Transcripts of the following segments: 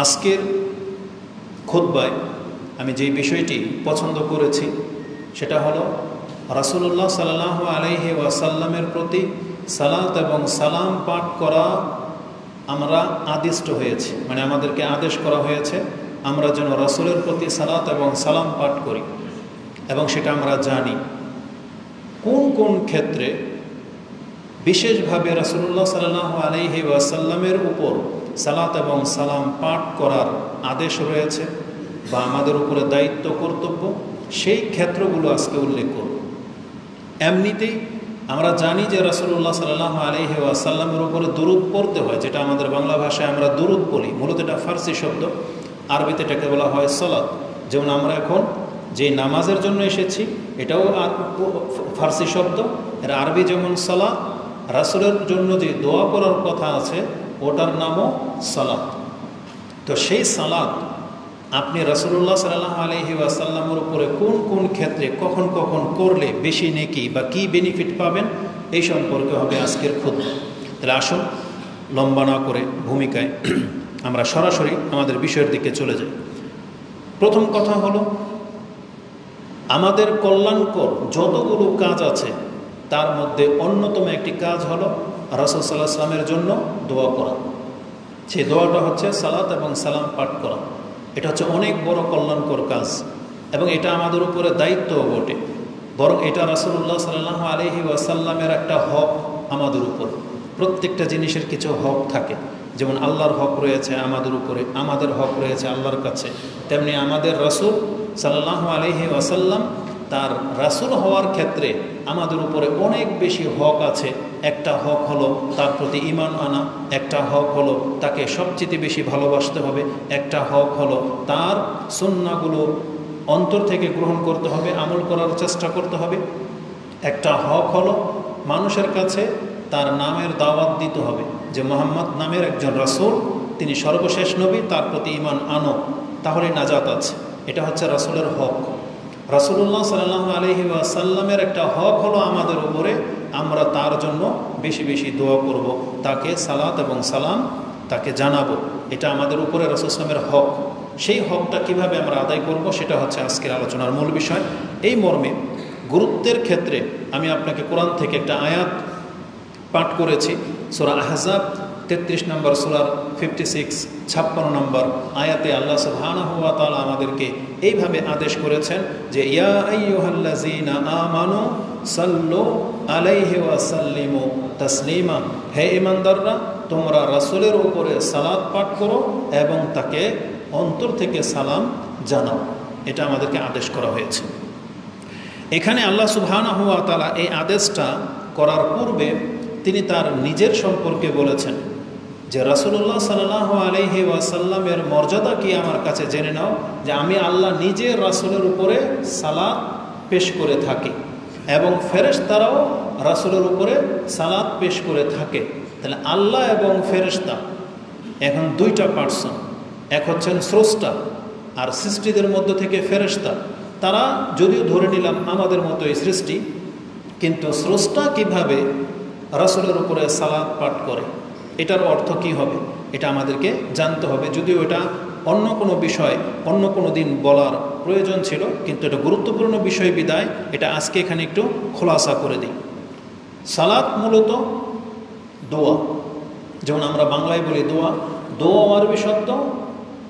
আজকের খুতবায় আমি যে বিষয়টি পছন্দ করেছি সেটা হলো রাসূলুল্লাহ সাল্লাল্লাহু আলাইহি ওয়াসাল্লামের প্রতি সালাত এবং সালাম পাঠ করা আমরা আদিষ্ট হয়েছি, মানে আমাদেরকে আদেশ করা হয়েছে আমরা যেন রাসূলের প্রতি সালাত এবং সালাম পাঠ করি। এবং সেটা আমরা জানি কোন কোন ক্ষেত্রে বিশেষভাবে রাসূলুল্লাহ সাল্লাল্লাহু আলাইহি ওয়াসাল্লামের উপর সালাত এবং সালাম পাঠ করার আদেশ রয়েছে বা আমাদের উপরে দায়িত্ব কর্তব্য, সেই ক্ষেত্রগুলো আজকে উল্লেখ করব। এমনিতেই আমরা জানি যে রাসূলুল্লাহ সাল্লাল্লাহু আলাইহি ওয়াসাল্লামের উপরে দুরূদ পড়তে হয়, যেটা আমাদের বাংলা ভাষায় আমরা দুরূদ বলি, মূলত এটা ফার্সি শব্দ, আরবিতে এটাকে বলা হয় সালাত। যেমন আমরা এখন যে নামাজের জন্য এসেছি এটাও ফার্সি শব্দ, এর আরবি যেমন সালাত, রাসূলের জন্য যে দোয়া করার কথা আছে ওটার নামও সালাত। তো সেই সালাত আপনি রাসূলুল্লাহ সাল্লাল্লাহু আলাইহি ওয়াসাল্লামের উপরে কোন কোন ক্ষেত্রে কখন কখন করলে বেশি নেকি বা কী বেনিফিট পাবেন এই সম্পর্কে হবে আজকের খুতবা। তাহলে আসুন লম্বা না করে ভূমিকায় আমরা সরাসরি আমাদের বিষয়ের দিকে চলে যাই। প্রথম কথা হলো, আমাদের কল্যাণকর যতগুলো কাজ আছে তার মধ্যে অন্যতম একটি কাজ হলো রাসূল সাল্লাল্লাহু আলাইহি ওয়াসাল্লামের জন্য দোয়া করা। সেই দোয়াটা হচ্ছে সালাত এবং সালাম পাঠ করা। এটা হচ্ছে অনেক বড় কল্যাণকর কাজ এবং এটা আমাদের উপরে দায়িত্বও বটে, বরং এটা রাসূলুল্লাহ সাল্লাল্লাহু আলাইহি ওয়াসাল্লামের একটা হক আমাদের উপর। প্রত্যেকটা জিনিসের কিছু হক থাকে, যেমন আল্লাহর হক রয়েছে আমাদের উপরে, আমাদের হক রয়েছে আল্লাহর কাছে, তেমনি আমাদের রাসূল সাল্লাল্লাহু আলাইহি ওয়াসাল্লাম তার রাসূল হওয়ার ক্ষেত্রে আমাদের উপরে অনেক বেশি হক আছে। একটা হক হলো তার প্রতি ঈমান আনা, একটা হক হলো তাকে সবচেয়ে বেশি ভালোবাসতে হবে, একটা হক হলো তার সুন্নাহগুলো অন্তর থেকে গ্রহণ করতে হবে, আমল করার চেষ্টা করতে হবে, একটা হক হলো মানুষের কাছে তার নামের দাওয়াত দিতে হবে যে মুহাম্মদ নামের একজন রাসূল, তিনি সর্বশেষ নবী, তার প্রতি ঈমান আনো, তাহলে নাজাত আছে। এটা হচ্ছে রাসূলের হক। রাসূলুল্লাহ সাল্লাল্লাহু আলাইহি ওয়াসাল্লামের একটা হক হলো আমাদের উপরে আমরা তার জন্য বেশি বেশি দোয়া করব, তাকে সালাত এবং সালাম তাকে জানাবো, এটা আমাদের উপরে রাসূল সাল্লামের হক। সেই হকটা কিভাবে আমরা আদায় করব সেটা হচ্ছে আজকের আলোচনার মূল বিষয়। এই মর্মে গুরুত্বের ক্ষেত্রে আমি আপনাকে কোরআন থেকে একটা আয়াত পাঠ করেছি, সূরা আহজাব 33 নম্বর সূরার 56 নম্বর আয়াতে আল্লাহ সুবহানাহু ওয়া তাআলা আমাদেরকে এইভাবে আদেশ করেছেন যে ইয়া আইয়ুহাল্লাযীনা আমানু সাল্লু আলাইহি ওয়া সাল্লিমু তাসলিমা, হে ঈমানদাররা তোমরা রাসূলের উপরে সালাত পাঠ করো এবং তাকে অন্তর থেকে সালাম জানাও। এটা আমাদেরকে আদেশ করা হয়েছে। এখানে আল্লাহ সুবহানাহু ওয়া তাআলা এই আদেশটা করার পূর্বে তিনি তার নিজের সম্পর্কে বলেছেন যে রাসূলুল্লাহ সাল্লাল্লাহু আলাইহি ওয়াসাল্লামের মর্যাদা কি আমার কাছে জেনে নাও, যে আমি আল্লাহ নিজে রাসূলের উপরে সালাত পেশ করে থাকি এবং ফেরেশতারাও রাসূলের উপরে সালাত পেশ করে থাকে। তাহলে আল্লাহ এবং ফেরেশতা এখন দুইটা পার্সন, এক হচ্ছেন স্রষ্টা আর সৃষ্টিদের মধ্য থেকে ফেরেশতা। তারা যদিও ধরে নিলাম আমাদের মতোই সৃষ্টি, কিন্তু স্রষ্টা কিভাবে রাসূলের উপরে সালাত পাঠ করে এটার অর্থ কি হবে এটা আমাদেরকে জানতে হবে। যদিও এটা অন্য কোনো বিষয় অন্য কোনো দিন বলার প্রয়োজন ছিল, কিন্তু এটা গুরুত্বপূর্ণ বিষয় বিদায় এটা আজকে এখানে একটু খোলাসা করে দিই। সালাত মূলত দোয়া, যেমন আমরা বাংলায় বলি দোয়া, দোয়া আরবি শব্দ,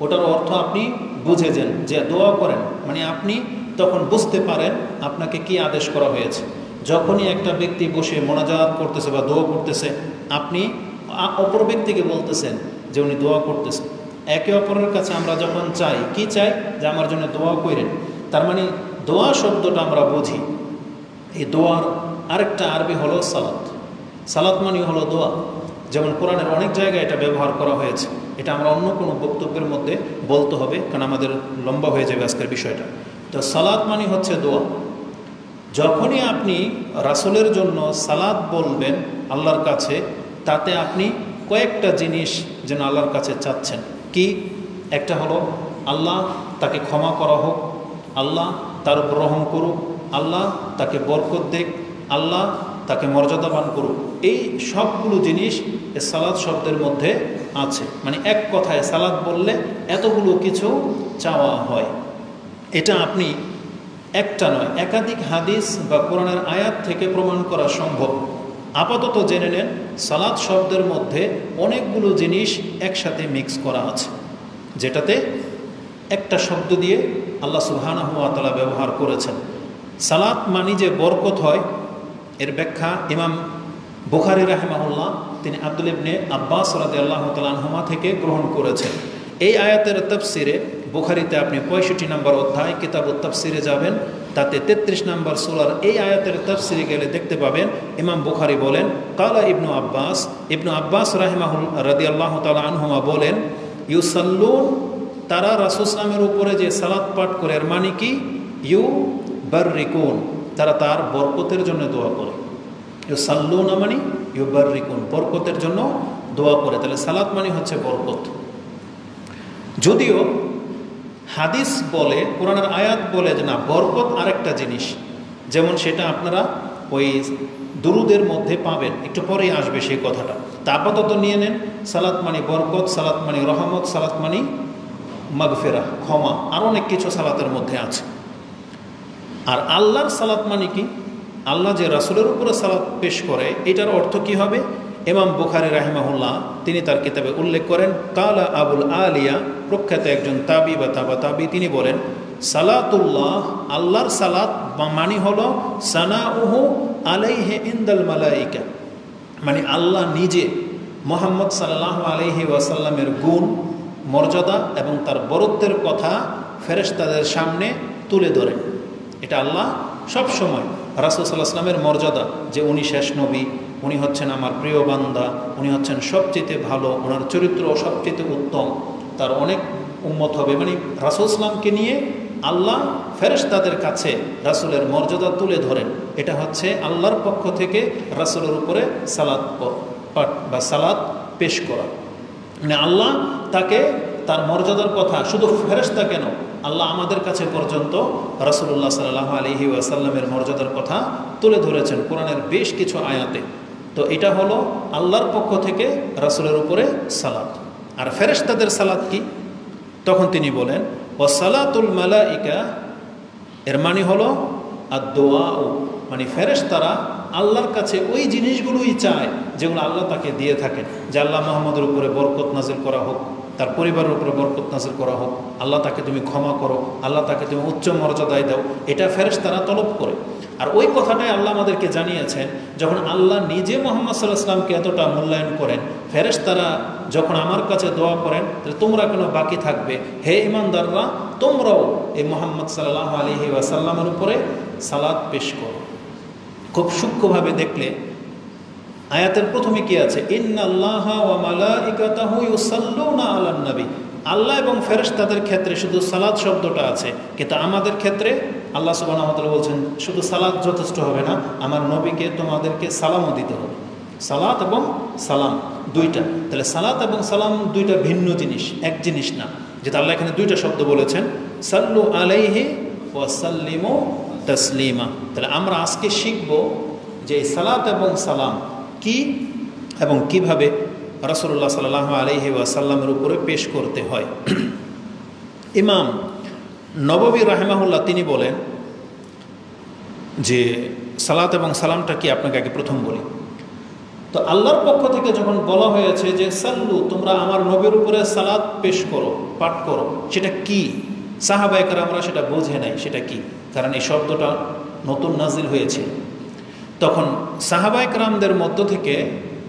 ওটার অর্থ আপনি বুঝে যান যে দোয়া করেন, মানে আপনি তখন বুঝতে পারেন আপনাকে কি আদেশ করা হয়েছে। যখনই একটা ব্যক্তি বসে মোনাজাত করতেছে বা দোয়া করতেছে, আপনি অপর ব্যক্তিকে বলতেছেন যে উনি দোয়া করতেছেন। একে অপরের কাছে আমরা যখন চাই, কি চাই, যে আমার জন্য দোয়া করেন, তার মানে দোয়া শব্দটা আমরা বুঝি। এই দোয়ার আরেকটা আরবি হলো সালাত। সালাত মানে হলো দোয়া। যেমন কোরআনের অনেক জায়গায় এটা ব্যবহার করা হয়েছে, এটা আমরা অন্য কোনো বক্তব্যের মধ্যে বলতে হবে, কারণ আমাদের লম্বা হয়ে যাবে আজকের বিষয়টা। তো সালাত মানে হচ্ছে দোয়া। যখনই আপনি রাসূলের জন্য সালাত বলবেন আল্লাহর কাছে, তাতে আপনি কয়েকটা জিনিস যেন আল্লাহর কাছে চাচ্ছেন। কি? একটা হলো আল্লাহ তাকে ক্ষমা করা হোক, আল্লাহ তার উপর রহম করুক, আল্লাহ তাকে বরকত দেখ, আল্লাহ তাকে মর্যাদাবান করুক, এই সবগুলো জিনিস সালাত শব্দের মধ্যে আছে। মানে এক কথায় সালাত বললে এতগুলো কিছু চাওয়া হয়। এটা আপনি একটা নয়, একাধিক হাদিস বা কোরআনের আয়াত থেকে প্রমাণ করা সম্ভব। আপাতত জেনে নেন, সালাত শব্দের মধ্যে অনেকগুলো জিনিস একসাথে মিক্স করা আছে, যেটাতে একটা শব্দ দিয়ে আল্লাহ সুবহানাহু ওয়া তাআলা ব্যবহার করেছেন। সালাত মানে যে বরকত হয়, এর ব্যাখ্যা ইমাম বুখারী রাহিমাহুল্লাহ তিনি আব্দুল ইবনে আব্বাস রাদিয়াল্লাহু তাআলা আনহুমা থেকে গ্রহণ করেছেন। এই আয়াতের তাফসিরে বুখারীতে আপনি 65 নম্বর অধ্যায় কিতাবুত তাফসিরে যাবেন, তাতে 33 নম্বর সূরার এই আয়াতের তাফসিরে গেলে দেখতে পাবেন ইমাম বুখারী বলেন, কালা ইবনু আব্বাস রাদিয়াল্লাহু তাআলা আনহুমা বলেন, ইউসাল্লুন, তারা রাসূল সাল্লাল্লাহু উপরে যে সালাত পাঠ করে, এর মানে কি? ইউবাররিকুন, তারা তার বরকতের জন্য দোয়া করে। ইউসাল্লুন মানে ইউবাররিকুন, বরকতের জন্য দোয়া করে। তাহলে সালাত মানে হচ্ছে বরকত। যদিও হাদিস বলে, কোরআনের আয়াত বলে যে না, বরকত আরেকটা জিনিস, যেমন সেটা আপনারা ওই দুরুদের মধ্যে পাবেন, একটু পরেই আসবে সেই কথাটা। তা আপাতত নিয়ে নেন, সালাত মানে বরকত, সালাত মানে রহমত, সালাত মানে মাগফিরা, ক্ষমা, আর অনেক কিছু সালাতের মধ্যে আছে। আর আল্লাহর সালাত মানে কি? আল্লাহ যে রাসূলের উপরে সালাত পেশ করে, এটার অর্থ কি হবে? ইমাম বুখারী রাহিমাহুল্লাহ তিনি তার কিতাবে উল্লেখ করেন, কালা আবুল আলিয়া, প্রখ্যাত একজন তাবি বা তাবি, তিনি বলেন, সালাতুল্লাহ, আল্লাহর সালাত মানে হলো সানাউহু আলাইহি ইনদাল মালাইকা, মানে আল্লাহ নিজে মুহাম্মদ সাল্লাল্লাহু আলাইহি ওয়াসাল্লামের গুণ, মর্যাদা এবং তার বরত্বের কথা ফেরেশতাদের সামনে তুলে ধরেন। এটা আল্লাহ সব সময় রাসূল সাল্লাল্লাহু আলাইহি ওয়াসাল্লামের মর্যাদা, যে উনি শেষ নবী, উনি হচ্ছেন আমার প্রিয় বান্দা, উনি হচ্ছেন সবচেয়ে ভালো, ওনার চরিত্র সবচেয়ে উত্তম, তার অনেক উম্মত হবে, মানে রাসূল সাল্লামকে নিয়ে আল্লাহ ফেরেশতাদের কাছে রাসূলের মর্যাদা তুলে ধরেন। এটা হচ্ছে আল্লাহর পক্ষ থেকে রাসূলের উপরে সালাত পাঠ বা সালাত পেশ করা। মানে আল্লাহ তাকে তার মর্যাদার কথা শুধু ফেরেশতা কেন, আল্লাহ আমাদের কাছে পর্যন্ত রাসূলুল্লাহ সাল্লাল্লাহু আলাইহি ওয়াসাল্লামের মর্যাদার কথা তুলে ধরেছেন কোরআনের বেশ কিছু আয়াতে। তো এটা হলো আল্লাহর পক্ষ থেকে রাসূলের উপরে সালাত। আর ফেরেশতাদের সালাত কি? তখন তিনি বলেন, ওয়া সালাতুল মালাইকা, এর মানে হলো আদ-দুআ, মানে ফেরেশতারা আল্লাহর কাছে ওই জিনিসগুলোই চায় যেগুলো আল্লাহ তাকে দিয়ে থাকেন, যে আল্লাহ মুহাম্মদের উপরে বরকত নাজিল করা হোক, তার পরিবারের উপরে বরকত নাজিল করা হোক, আল্লাহ তাকে তুমি ক্ষমা করো, আল্লাহ তাকে তুমি উচ্চ মর্যাদায় দাও, এটা ফেরেশতারা তলব করে। আর ওই কথাটাই আল্লাহ আমাদেরকে জানিয়েছেন, যখন আল্লাহ নিজে মুহাম্মদ সাল্লাল্লাহু আলাইহি ওয়াসাল্লামকে এতটা মূল্যায়ন করেন, ফেরেশতারা যখন আমার কাছে দোয়া করেন, তাহলে তোমরা কেন বাকি থাকবে? হে ঈমানদাররা, তোমরাও এই মুহাম্মদ সাল্লাল্লাহু আলাইহি ওয়াসাল্লামের উপরে সালাত পেশ করো। খুব সূক্ষ্মভাবে দেখলে আয়াতের প্রথমে কি আছে? ইন্নাল্লাহা ওয়া মালাইকাতাহু ইউসাল্লুনা আলান নবী, আল্লাহ এবং ফেরেশতাদের ক্ষেত্রে শুধু সালাত শব্দটা আছে, কিন্তু আমাদের ক্ষেত্রে আল্লাহ সুবহানাহু ওয়া তাআলা বলছেন শুধু সালাত যথেষ্ট হবে না, আমার নবীকে তোমাদেরকে সালামও দিতে হবে। সালাত এবং সালাম দুইটা। তাহলে সালাত এবং সালাম দুইটা ভিন্ন জিনিস, এক জিনিস না। যেটা আল্লাহ এখানে দুইটা শব্দ বলেছেন, সাল্লু আলাইহি ওয়া সাল্লিমু তাসলিমা। তাহলে আমরা আজকে শিখব যে সালাত এবং সালাম কি এবং কিভাবে রাসূলুল্লাহ সাল্লাল্লাহু আলাইহি ওয়াসাল্লামের উপরে পেশ করতে হয়। ইমাম নববী রাহিমাহুল্লাহ তিনি বলেন যে সালাত এবং সালামটা কি, আপনাকে আগে প্রথম বলি। তো আল্লাহর পক্ষ থেকে যখন বলা হয়েছে যে সাল্লু, তোমরা আমার নবীর উপরে সালাত পেশ করো, পাঠ করো, সেটা কি? সাহাবায়ে কেরামরা সেটা বোঝে নাই সেটা কি, কারণ এই শব্দটা নতুন নাজিল হয়েছিল। তখন সাহাবায়ে কেরামদের মধ্য থেকে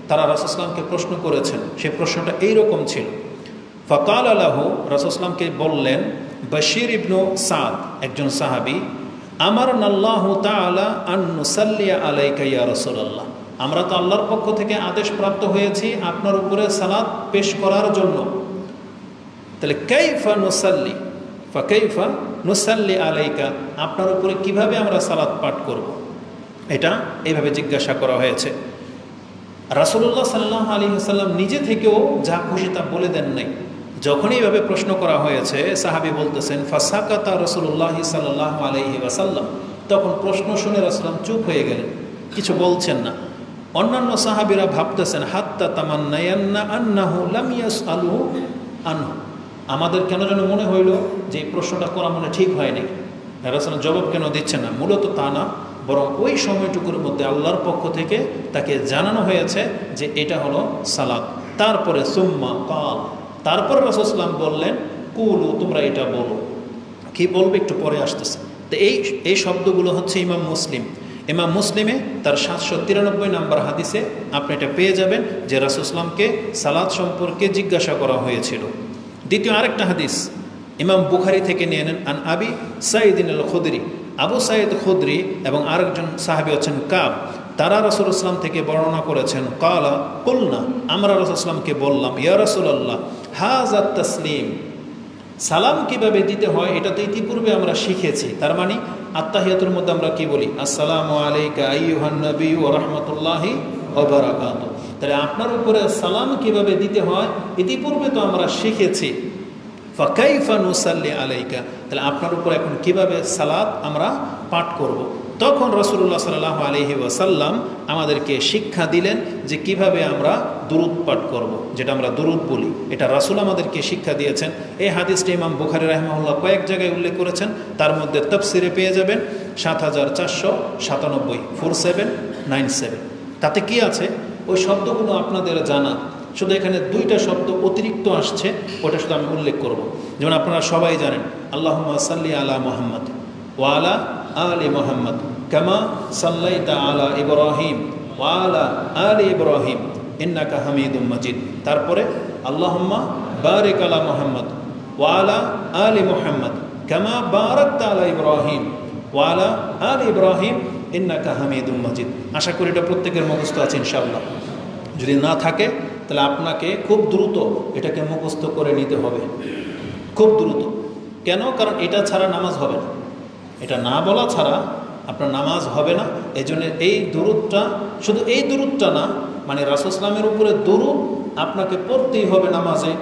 তারা রাসূল সাল্লাল্লাহু প্রশ্ন করেছেন। সেই প্রশ্নটা এইরকম ছিল, ফাকাল লাহু, রাসূল সাল্লাল্লাহু বললেন, বাশির ইবনু সাদ একজন সাহাবী, আমারনাল্লাহু তাআলা আন নুসাল্লি আলাইকা ইয়া রাসূলুল্লাহ, আমরা তো আল্লাহর পক্ষ থেকে আদেশ প্রাপ্ত হয়েছি আপনার উপরে সালাত পেশ করার জন্য। তাহলে কাইফা নুসাল্লি, ফাকাইফা নুসাল্লি আলাইকা, আপনার উপরে কিভাবে আমরা সালাত পাঠ করব? এটা এইভাবে জিজ্ঞাসা করা হয়েছে। রাসূলুল্লাহ সাল্লাল্লাহু আলাইহি ওয়াসাল্লাম নিজে থেকেও যা খুশি তা বলে দেন নাই। যখনই এইভাবে প্রশ্ন করা হয়েছে, সাহাবী বলতেছেন, ফাসাকাতা রাসূলুল্লাহ সাল্লাল্লাহু আলাইহি ওয়াসাল্লাম, তখন প্রশ্ন শুনে রাসূলুল্লাহ চুপ হয়ে গেলেন। কিছু বলছেন না। অন্যান্য সাহাবীরা ভাবতেছেন হাত্তা তামান্নায়ান্না আন্নাহু লাম ইয়াসআলু আনহু, আমাদের কেন যেন মনে হইল যে এই প্রশ্নটা করা মনে ঠিক হয়নি, রাসূল জবাব কেন দিচ্ছেন না। মূলত তা না, বরং ওই সময়টুকুর মধ্যে আল্লাহর পক্ষ থেকে তাকে জানানো হয়েছে যে এটা হলো সালাত। তারপরে সুম্মা কাল, তারপরে রাসূল সাল্লাল্লাহু আলাইহি ওয়াসাল্লাম বললেন কুলু, তোমরা এটা বলো। কি বলবে একটু পরে আসতেছে। তো এই শব্দগুলো হচ্ছে ইমাম মুসলিমে তার 793 নম্বর হাদিসে আপনি এটা পেয়ে যাবেন যে রাসূল সাল্লাল্লাহু আলাইহি ওয়াসাল্লামকে সালাত সম্পর্কে জিজ্ঞাসা করা হয়েছিল। দ্বিতীয় আরেকটা হাদিস ইমাম বুখারী থেকে নিয়ে নেন, আন আবি সাঈদ আল খুদরি, আবু সাঈদ খুদরি এবং আরেকজন সাহাবী হচ্ছেন কাব, তারা রাসূল সাল্লাল্লাহু আলাইহি ওয়াসাল্লাম থেকে বর্ণনা করেছেন ক্বালা কুলনা, আমরা রাসূল সাল্লাল্লাহু আলাইহি ওয়াসাল্লামকে বললাম ইয়া রাসূলুল্লাহ হাযা তাসলিম, সালাম কিভাবে দিতে হয় এটা তো ইতিপূর্বে আমরা শিখেছি। তার মানে আত্তাহিয়াতুর মধ্যে আমরা কি বলি, আসসালামু আলাইকা আইয়ুহান নবী ওয়া রাহমাতুল্লাহি ওয়া বারাকাতুহু। তাহলে আপনার উপরে সালাম কিভাবে দিতে হয় ইতিপূর্বে তো আমরা শিখেছি। ফাকাইফা নুসাল্লি আলাইকা, তাহলে আপনার উপর এখন কিভাবে সালাত আমরা পাঠ করব। তখন রাসূলুল্লাহ সাল্লাল্লাহু আলাইহি ওয়াসাল্লাম আমাদেরকে শিক্ষা দিলেন যে কিভাবে আমরা দুরূদ পাঠ করব, যেটা আমরা দুরূদ বলি, এটা রাসূল আমাদেরকে শিক্ষা দিয়েছেন। এই হাদিসটি ইমাম বুখারী রাহিমাহুল্লাহ কয়েক জায়গায় উল্লেখ করেছেন, তার মধ্যে তাফসিরে পেয়ে যাবেন 7497 4797। তাতে কি আছে ওই শব্দগুলো আপনাদের জানা, শুধু এখানে দুইটা শব্দ অতিরিক্ত আসছে, ওটা শুধু আমি উল্লেখ করব। যেমন আপনারা সবাই জানেন আল্লাহুম্মা সাল্লি আলা মুহাম্মদ ওয়া আলা আলি মুহাম্মদ কামা সাল্লাইতা আলা ইব্রাহিম ওয়া আলা আলি ইব্রাহিম ইন্নাকা হামিদুম মাজিদ। তারপরে আল্লাহুম্মা বারিক আলা মুহাম্মদ ওয়া আলা আলি মুহাম্মদ কামা বারাকতা আলা ইব্রাহিম ওয়া আলা আলি ইব্রাহিম ইন্নাকা হামিদুম মাজিদ। আশা করি এটা প্রত্যেকের মুখস্থ আছে ইনশাআল্লাহ। যদি না থাকে তাহলে আপনাকে খুব দ্রুত এটাকে মুখস্থ করে নিতে হবে, খুব দ্রুত। কেন? কারণ এটা ছাড়া নামাজ হবে না, এটা না বলা ছাড়া আপনার নামাজ হবে না। এই জন্য এই দুরূদটা, শুধু এই দুরূদটা না, মানে রাসূল সাল্লামের উপরে দুরূদ আপনাকে পড়তেই হবে নামাজে।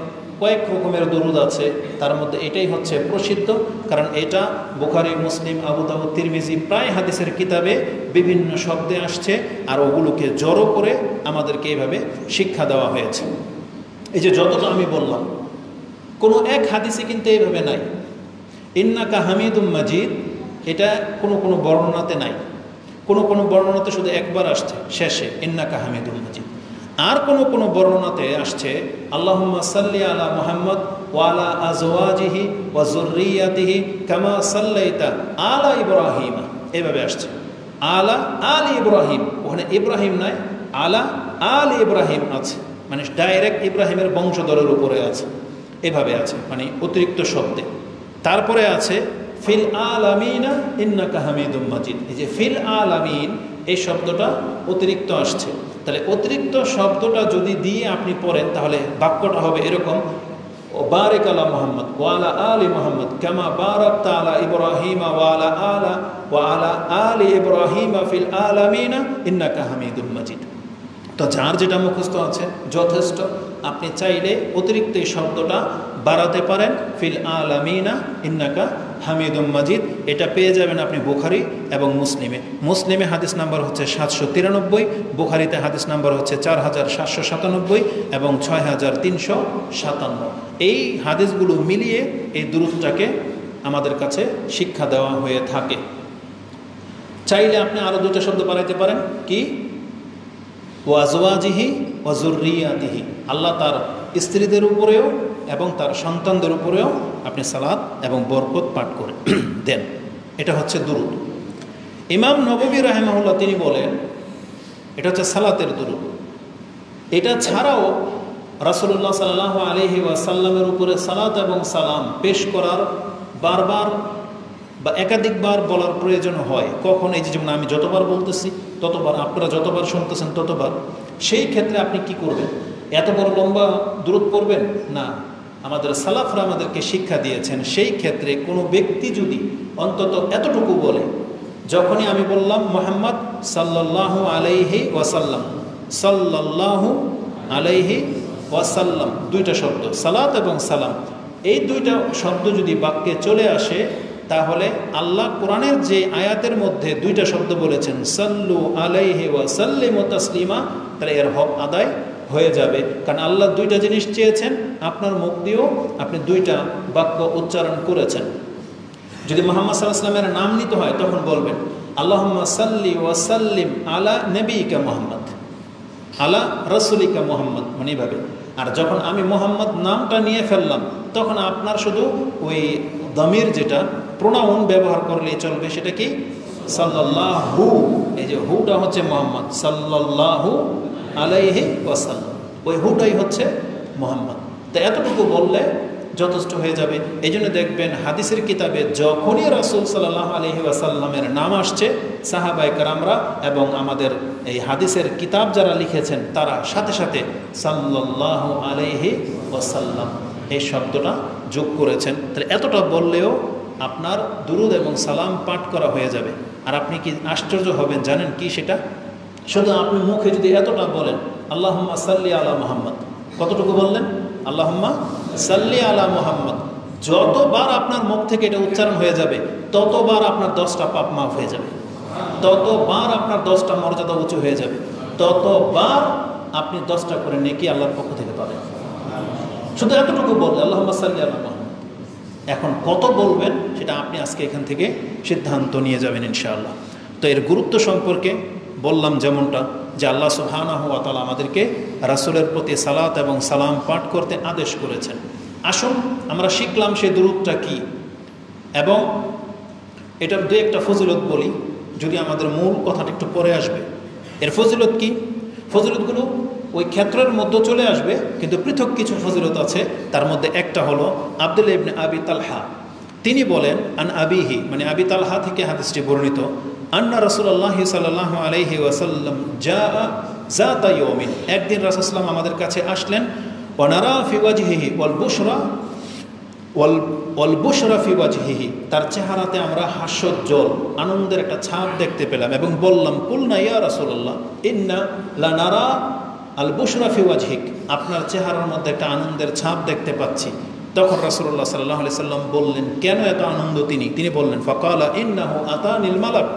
কয়েক রকমের দুরূদ আছে, তার মধ্যে এটাই হচ্ছে প্রসিদ্ধ, কারণ এটা বুখারী, মুসলিম, আবু দাউদ, তিরমিজি প্রায় হাদিসের কিতাবে বিভিন্ন শব্দে আসছে, আর ওগুলোকে জড়ো করে আমাদেরকে এইভাবে শিক্ষা দেওয়া হয়েছে। এই যে যতটা আমি বললাম, কোনো এক হাদিসে কিন্তু এইভাবে নাই। ইন্নাকা হামিদুম মাজিদ এটা কোনো বর্ণনাতে নাই, কোনো বর্ণনাতে শুধু একবার আসছে শেষে ইন্নাকা হামিদুম মাজিদ। আর কোনো বর্ণনাতে আসছে আল্লাহুম্মা সাল্লি আলা মুহাম্মদ ওয়া আলা আজওয়াজিহি ওয়া যুররিয়াতিহি কামা সাল্লাইতা আলা ইব্রাহিম, এভাবে আসছে আলা আলি ইব্রাহিম। ওখানে ইব্রাহিম নাই, আলা আলি ইব্রাহিম আছে, মানে ডাইরেক্ট ইব্রাহিমের বংশধরের উপরে আছে, এভাবে আছে, মানে অতিরিক্ত শব্দে। তারপরে আছে ফিল আলামিনা ইন্নাকা হামিদুম মাজিদ। এই যে ফিল আলামিন এই শব্দটা অতিরিক্ত আসছে, তাহলে অতিরিক্ত শব্দটা যদি দিয়ে আপনি পড়েন তাহলে বাক্যটা হবে এরকম, ও বারিক আলা মুহাম্মদ ওয়া আলা আলি মুহাম্মদ কামা বারাকতা আলা ইব্রাহিম ওয়া আলা আলি ইব্রাহিম ফিল আলামিনা ইন্নাকা হামিদুম মাজিদ। তো যার যেটা মুখস্থ আছে যথেষ্ট, আপনি চাইলে অতিরিক্ত এই শব্দটা বাড়াতে পারেন, ফিল আলামিনা ইন্নাকা হামিদুম মাজিদ। এটা পেয়ে যাবেন আপনি বুখারী এবং মুসলিমে হাদিস নাম্বার হচ্ছে 793, বুখারীতে হাদিস নাম্বার হচ্ছে 4797 এবং 6357। এই হাদিসগুলো মিলিয়ে এই দুরূদটাকে আমাদের কাছে শিক্ষা দেওয়া হয়ে থাকে। চাইলে আপনি আরও দুটো শব্দ বাড়াইতে পারেন, কি ওয়া আজওয়াজিহি ওয়া যুররিয়াতিহি, আল্লাহ তার স্ত্রীদের উপরেও এবং তার সন্তানদের উপরেও আপনি সালাত এবং বরকত পাঠ করে দেন। এটা হচ্ছে দুরূদ। ইমাম নববী রাহিমাহুল্লাহ তিনি বলেন এটা হচ্ছে সালাতের দুরূদ। এটা ছাড়াও রাসূলুল্লাহ সাল্লাল্লাহু আলাইহি ওয়াসাল্লামের উপরে সালাত এবং সালাম পেশ করার বারবার বা একাধিকবার বলার প্রয়োজন হয়। কখন? এই যে যেমন আমি যতবার বলতেছি ততবার, আপনারা যতবার শুনতেছেন ততবার। সেই ক্ষেত্রে আপনি কি করবেন? এত বড় লম্বা দুরূদ পড়বেন না। আমাদের সালাফরা আমাদেরকে শিক্ষা দিয়েছেন সেই ক্ষেত্রে কোনো ব্যক্তি যদি অন্তত এতটুকু বলে, যখনই আমি বললাম মুহাম্মদ সাল্লাল্লাহু আলাইহি ওয়াসাল্লাম, সাল্লাল্লাহু আলাইহি ওয়াসাল্লাম, দুইটা শব্দ সালাত এবং সালাম, এই দুইটা শব্দ যদি বাক্যে চলে আসে তাহলে আল্লাহ কোরআনের যে আয়াতের মধ্যে দুইটা শব্দ বলেছেন সাল্লু আলাইহি ওয়া সাল্লিমু তাসলিমা, তাহলে এর হক আদায় হয়ে যাবে। কারণ আল্লাহ দুইটা জিনিস চেয়েছেন, আপনার মুখ দিয়েও আপনি দুইটা বাক্য উচ্চারণ করেছেন। যদি মুহাম্মদ সাল্লাল্লাহু আলাইহি ওয়াসাল্লামের নাম নিতে হয় তখন বলবেন আল্লাহুম্মা সাল্লি ওয়া সাল্লিম আলা নবিয়িকা মুহাম্মদ, আলা রাসূলিকা মুহাম্মদ, মানে এইভাবে। আর যখন আমি মুহাম্মদ নামটা নিয়ে ফেললাম তখন আপনার শুধু ওই দমির যেটা প্রোনাউন ব্যবহার করলেই চলবে, সেটা কি সাল্লাল্লাহু, এই যে হুটা হচ্ছে মুহাম্মদ, সাল্লাল্লাহু আলাইহি ওয়াসাল্লাম, ওই হুটাই হচ্ছে মুহাম্মদ। তো এতটুকু বললে যথেষ্ট হয়ে যাবে। এই জন্য দেখবেন হাদিসের কিতাবে যখনই রাসূল সাল্লাল্লাহু আলাইহি ওয়াসাল্লামের নাম আসছে, সাহাবায়ে কেরামরা এবং আমাদের এই হাদিসের কিতাব যারা লিখেছেন তারা সাথে সাথে সাল্লাল্লাহু আলাইহি ওয়াসাল্লাম এই শব্দটা যোগ করেছেন। তাহলে এতটা বললেও আপনার দুরুদ এবং সালাম পাঠ করা হয়ে যাবে। আর আপনি কি আশ্চর্য হবেন জানেন কি সেটা? শুধু আপনি মুখে যদি এতটা বলেন আল্লাহুম্মা সাল্লি আলা মুহাম্মদ, কতটুকু বললেন? আল্লাহুম্মা সাল্লি আলা মুহাম্মদ। যতবার আপনার মুখ থেকে এটা উচ্চারণ হয়ে যাবে ততবার আপনার 10টা পাপ মাফ হয়ে যাবে, ততবার আপনার 10টা মর্যাদা উঁচু হয়ে যাবে, ততবার আপনি 10টা করে নেকি আল্লাহর পক্ষ থেকে পাবেন। শুধু এতটুকু বললেন আল্লাহুম্মা সাল্লি আলা মুহাম্মদ। এখন কত বলবেন সেটা আপনি আজকে এখান থেকে সিদ্ধান্ত নিয়ে যাবেন ইনশাআল্লাহ। তো এর গুরুত্ব সম্পর্কে বললাম যেমনটা, যে আল্লাহ সুবহানাহু ওয়া তাআলা আমাদেরকে রাসূলের প্রতি সালাত এবং সালাম পাঠ করতে আদেশ করেছেন। আসুন আমরা শিখলাম সেই দুরূদটা কি, এবং এটার দু একটা ফজিলত বলি, যদি আমাদের মূল কথাটা একটু পরে আসবে। এর ফজিলত কি? ফজিলতগুলো ওই ক্ষেত্রের মধ্যে চলে আসবে, কিন্তু পৃথক কিছু ফজিলত আছে। তার মধ্যে একটা হলো আব্দুল্লাহ ইবনে আবি তালহা, তিনি বলেন আন আবিহি, মানে আবি তালহা থেকে হাদিসটি বর্ণিত, আন্না রাসূলুল্লাহ সাল্লাল্লাহু আলাইহি ওয়াসাল্লাম জাআ যাতা ইয়াউমিন, একদিন রাসূল সাল্লাল্লাহু আমাদের কাছে আসলেন, ওয়া নারা ফি ওয়াজহিহি ওয়াল বুশরা ফি ওয়াজহিহি, তার চেহারাতে আমরা হাস্যোজ্জ্বল আনন্দের একটা ছাপ দেখতে পেলাম, এবং বললাম কুলনা ইয়া রাসূলুল্লাহ ইন্না লা নারা আল বুশরা ফি ওয়াজহিক, আপনার চেহারার মধ্যে একটা আনন্দের ছাপ দেখতে পাচ্ছি। তখন রাসূলুল্লাহ সাল্লাল্লাহু আলাইহি সাল্লাম বললেন, কেন এত আনন্দ? তিনি বললেন ফাকালা ইন্নাহু আতানিল মালাক,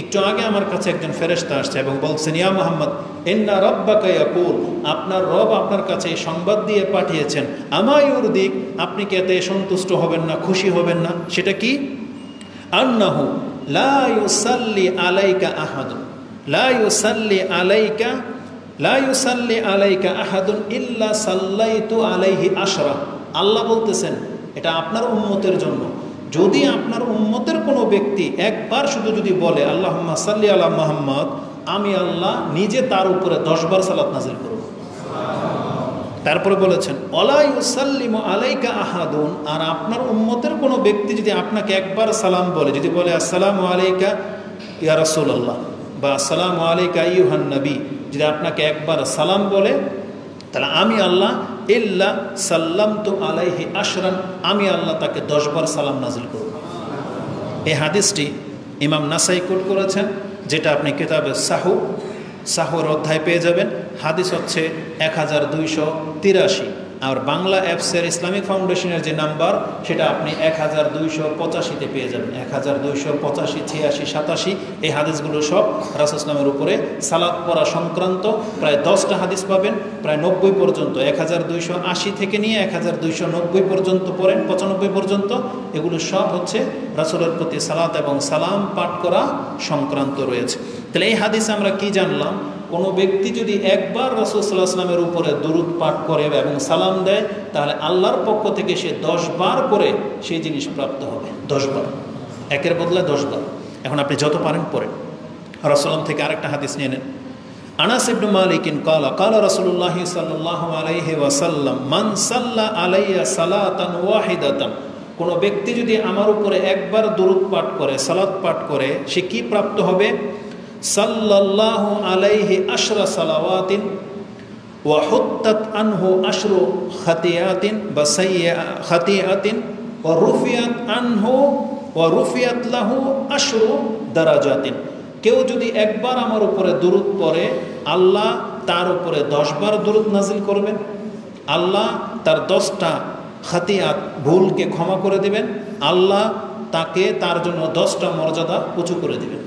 একটু আগে আমার কাছে একজন ফেরেশতা আসছে এবং বলছেন ইয়া মুহাম্মদ ইন্না রাব্বাকা ইয়াকুল, আপনার রব আপনার কাছে এই সংবাদ দিয়ে পাঠিয়েছেন, আমা ইউরদিক, আপনি কি এতে সন্তুষ্ট হবেন না, খুশি হবেন না? সেটা কি? আন্নাহু লা ইউসাল্লি আলাইকা আহাদুন, লা ইউসাল্লি আলাইকা আহাদুন ইল্লা সাল্লাইতু আলাইহি আশরা। আল্লাহ বলতেছেন এটা আপনার উম্মতের জন্য, যদি আপনার উম্মতের কোনো ব্যক্তি একবার শুধু যদি বলে আল্লাহুম্মা সাল্লি আলা মুহাম্মদ, আমি আল্লাহ নিজে তার উপরে 10 বার সালাত নাযিল করব। তারপরে বলেছেন ওয়ালা ইউসাল্লিমু আলাইকা আহাদুন, আর আপনার উম্মতের কোনো ব্যক্তি যদি আপনাকে একবার সালাম বলে, যদি বলে আসসালামু আলাইকা ইয়া রাসূলুল্লাহ বা আসসালামু আলাইকা আইয়ুহান নবী, যদি আপনাকে একবার সালাম বলে, তাহলে আমি আল্লাহ ইল্লা সাল্লামতু আলাইহি আশরান, আমি আল্লাহ তাকে 10 বার সালাম নাযিল করব। এই হাদিসটি ইমাম নাসাই কোট করেছেন, যেটা আপনি কিতাবে সাহুর অধ্যায় পেয়ে যাবেন। হাদিস হচ্ছে 1283, আর বাংলা অ্যাপসের ইসলামিক ফাউন্ডেশনের যে নাম্বার সেটা আপনি 1285-তে পেয়ে যাবেন। 1285, 86, 87 এই হাদিসগুলো সব রাসূল ইসলামের উপরে সালাত পড়া সংক্রান্ত প্রায় 10টা হাদিস পাবেন, প্রায় 90 পর্যন্ত, 1280 থেকে নিয়ে 1290 পর্যন্ত পড়েন, 95 পর্যন্ত, এগুলো সব হচ্ছে রাসূলের প্রতি সালাত এবং সালাম পাঠ করা সংক্রান্ত রয়েছে। তাহলে এই হাদিসে আমরা কি জানলাম? কোনো ব্যক্তি যদি একবার রাসূল সাল্লাল্লাহু আলাইহি ওয়াসাল্লামের উপরে দরুদ পাঠ করে এবং সালাম দেয়, তাহলে আল্লাহর পক্ষ থেকে সে 10 বার করে সেই জিনিস প্রাপ্ত হবে। 10 বার, একের বদলে 10 বার। এখন আপনি যত পারেন পড়েন। রাসূলুল্লাহ থেকে আরেকটা হাদিস নিয়ে নেন। আনাস ইবনে মালিক কালা রাসূলুল্লাহ সাল্লাল্লাহু আলাইহি ওয়াসাল্লাম মান সাল্লা আলাইয়া সালাতান ওয়াহিদাতান, কোনো ব্যক্তি যদি আমার উপরে একবার দরুদ পাঠ করে, সালাত পাঠ করে, সে কি প্রাপ্ত হবে? সাল্লাল্লাহু আলাইহি আশরা সালাওয়াতিন ওয়া হুত্তাত আনহু আশরু খাতিয়াতিন বা খাতিয়াতিন ওয়া রুফিয়াত আনহু ওয়া রুফিয়াত লাহু আশরু দারাজাতিন। কেউ যদি একবার আমার উপরে দরুদ পড়ে, আল্লাহ তার উপরে 10 বার দরুদ নাজিল করবেন, আল্লাহ তার 10টা খাতিয়াত ভুলকে ক্ষমা করে দেবেন, আল্লাহ তাকে তার জন্য 10টা মর্যাদা উঁচু করে দিবেন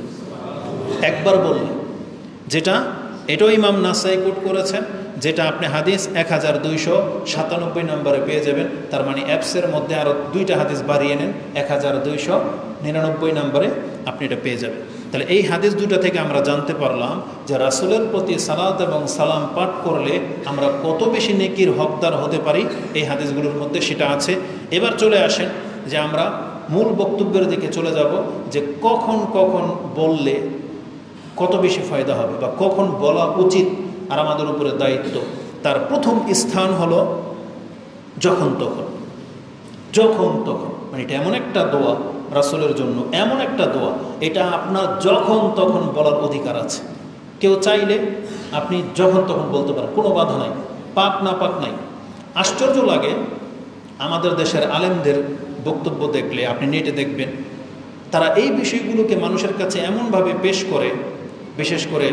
একবার বললে। যেটা এটাও ইমাম নাসাই কোট করেছেন, যেটা আপনি হাদিস 1297 নম্বরে পেয়ে যাবেন। তার মানে অ্যাপসের মধ্যে আরও 2টা হাদিস বাড়িয়ে নেন, 1299 নম্বরে আপনি এটা পেয়ে যাবেন। তাহলে এই হাদিস 2টা থেকে আমরা জানতে পারলাম যে রাসূলের প্রতি সালাত এবং সালাম পাঠ করলে আমরা কত বেশি নেকির হকদার হতে পারি, এই হাদিসগুলোর মধ্যে সেটা আছে। এবার চলে আসেন যে আমরা মূল বক্তব্যের দিকে চলে যাব, যে কখন কখন বললে কত বেশি ফায়দা হবে বা কখন বলা উচিত আর আমাদের উপরে দায়িত্ব। তার প্রথম স্থান হলো যখন তখন। যখন তখন মানে এটা এমন একটা দোয়া রাসূলের জন্য, এমন একটা দোয়া, এটা আপনার যখন তখন বলার অধিকার আছে। কেউ চাইলে আপনি যখন তখন বলতে পারেন, কোনো বাধা নাই, পাক না পাক নাই। আশ্চর্য লাগে আমাদের দেশের আলেমদের বক্তব্য দেখলে, আপনি নেটে দেখবেন, তারা এই বিষয়গুলোকে মানুষের কাছে এমনভাবে পেশ করে, বিশেষ করে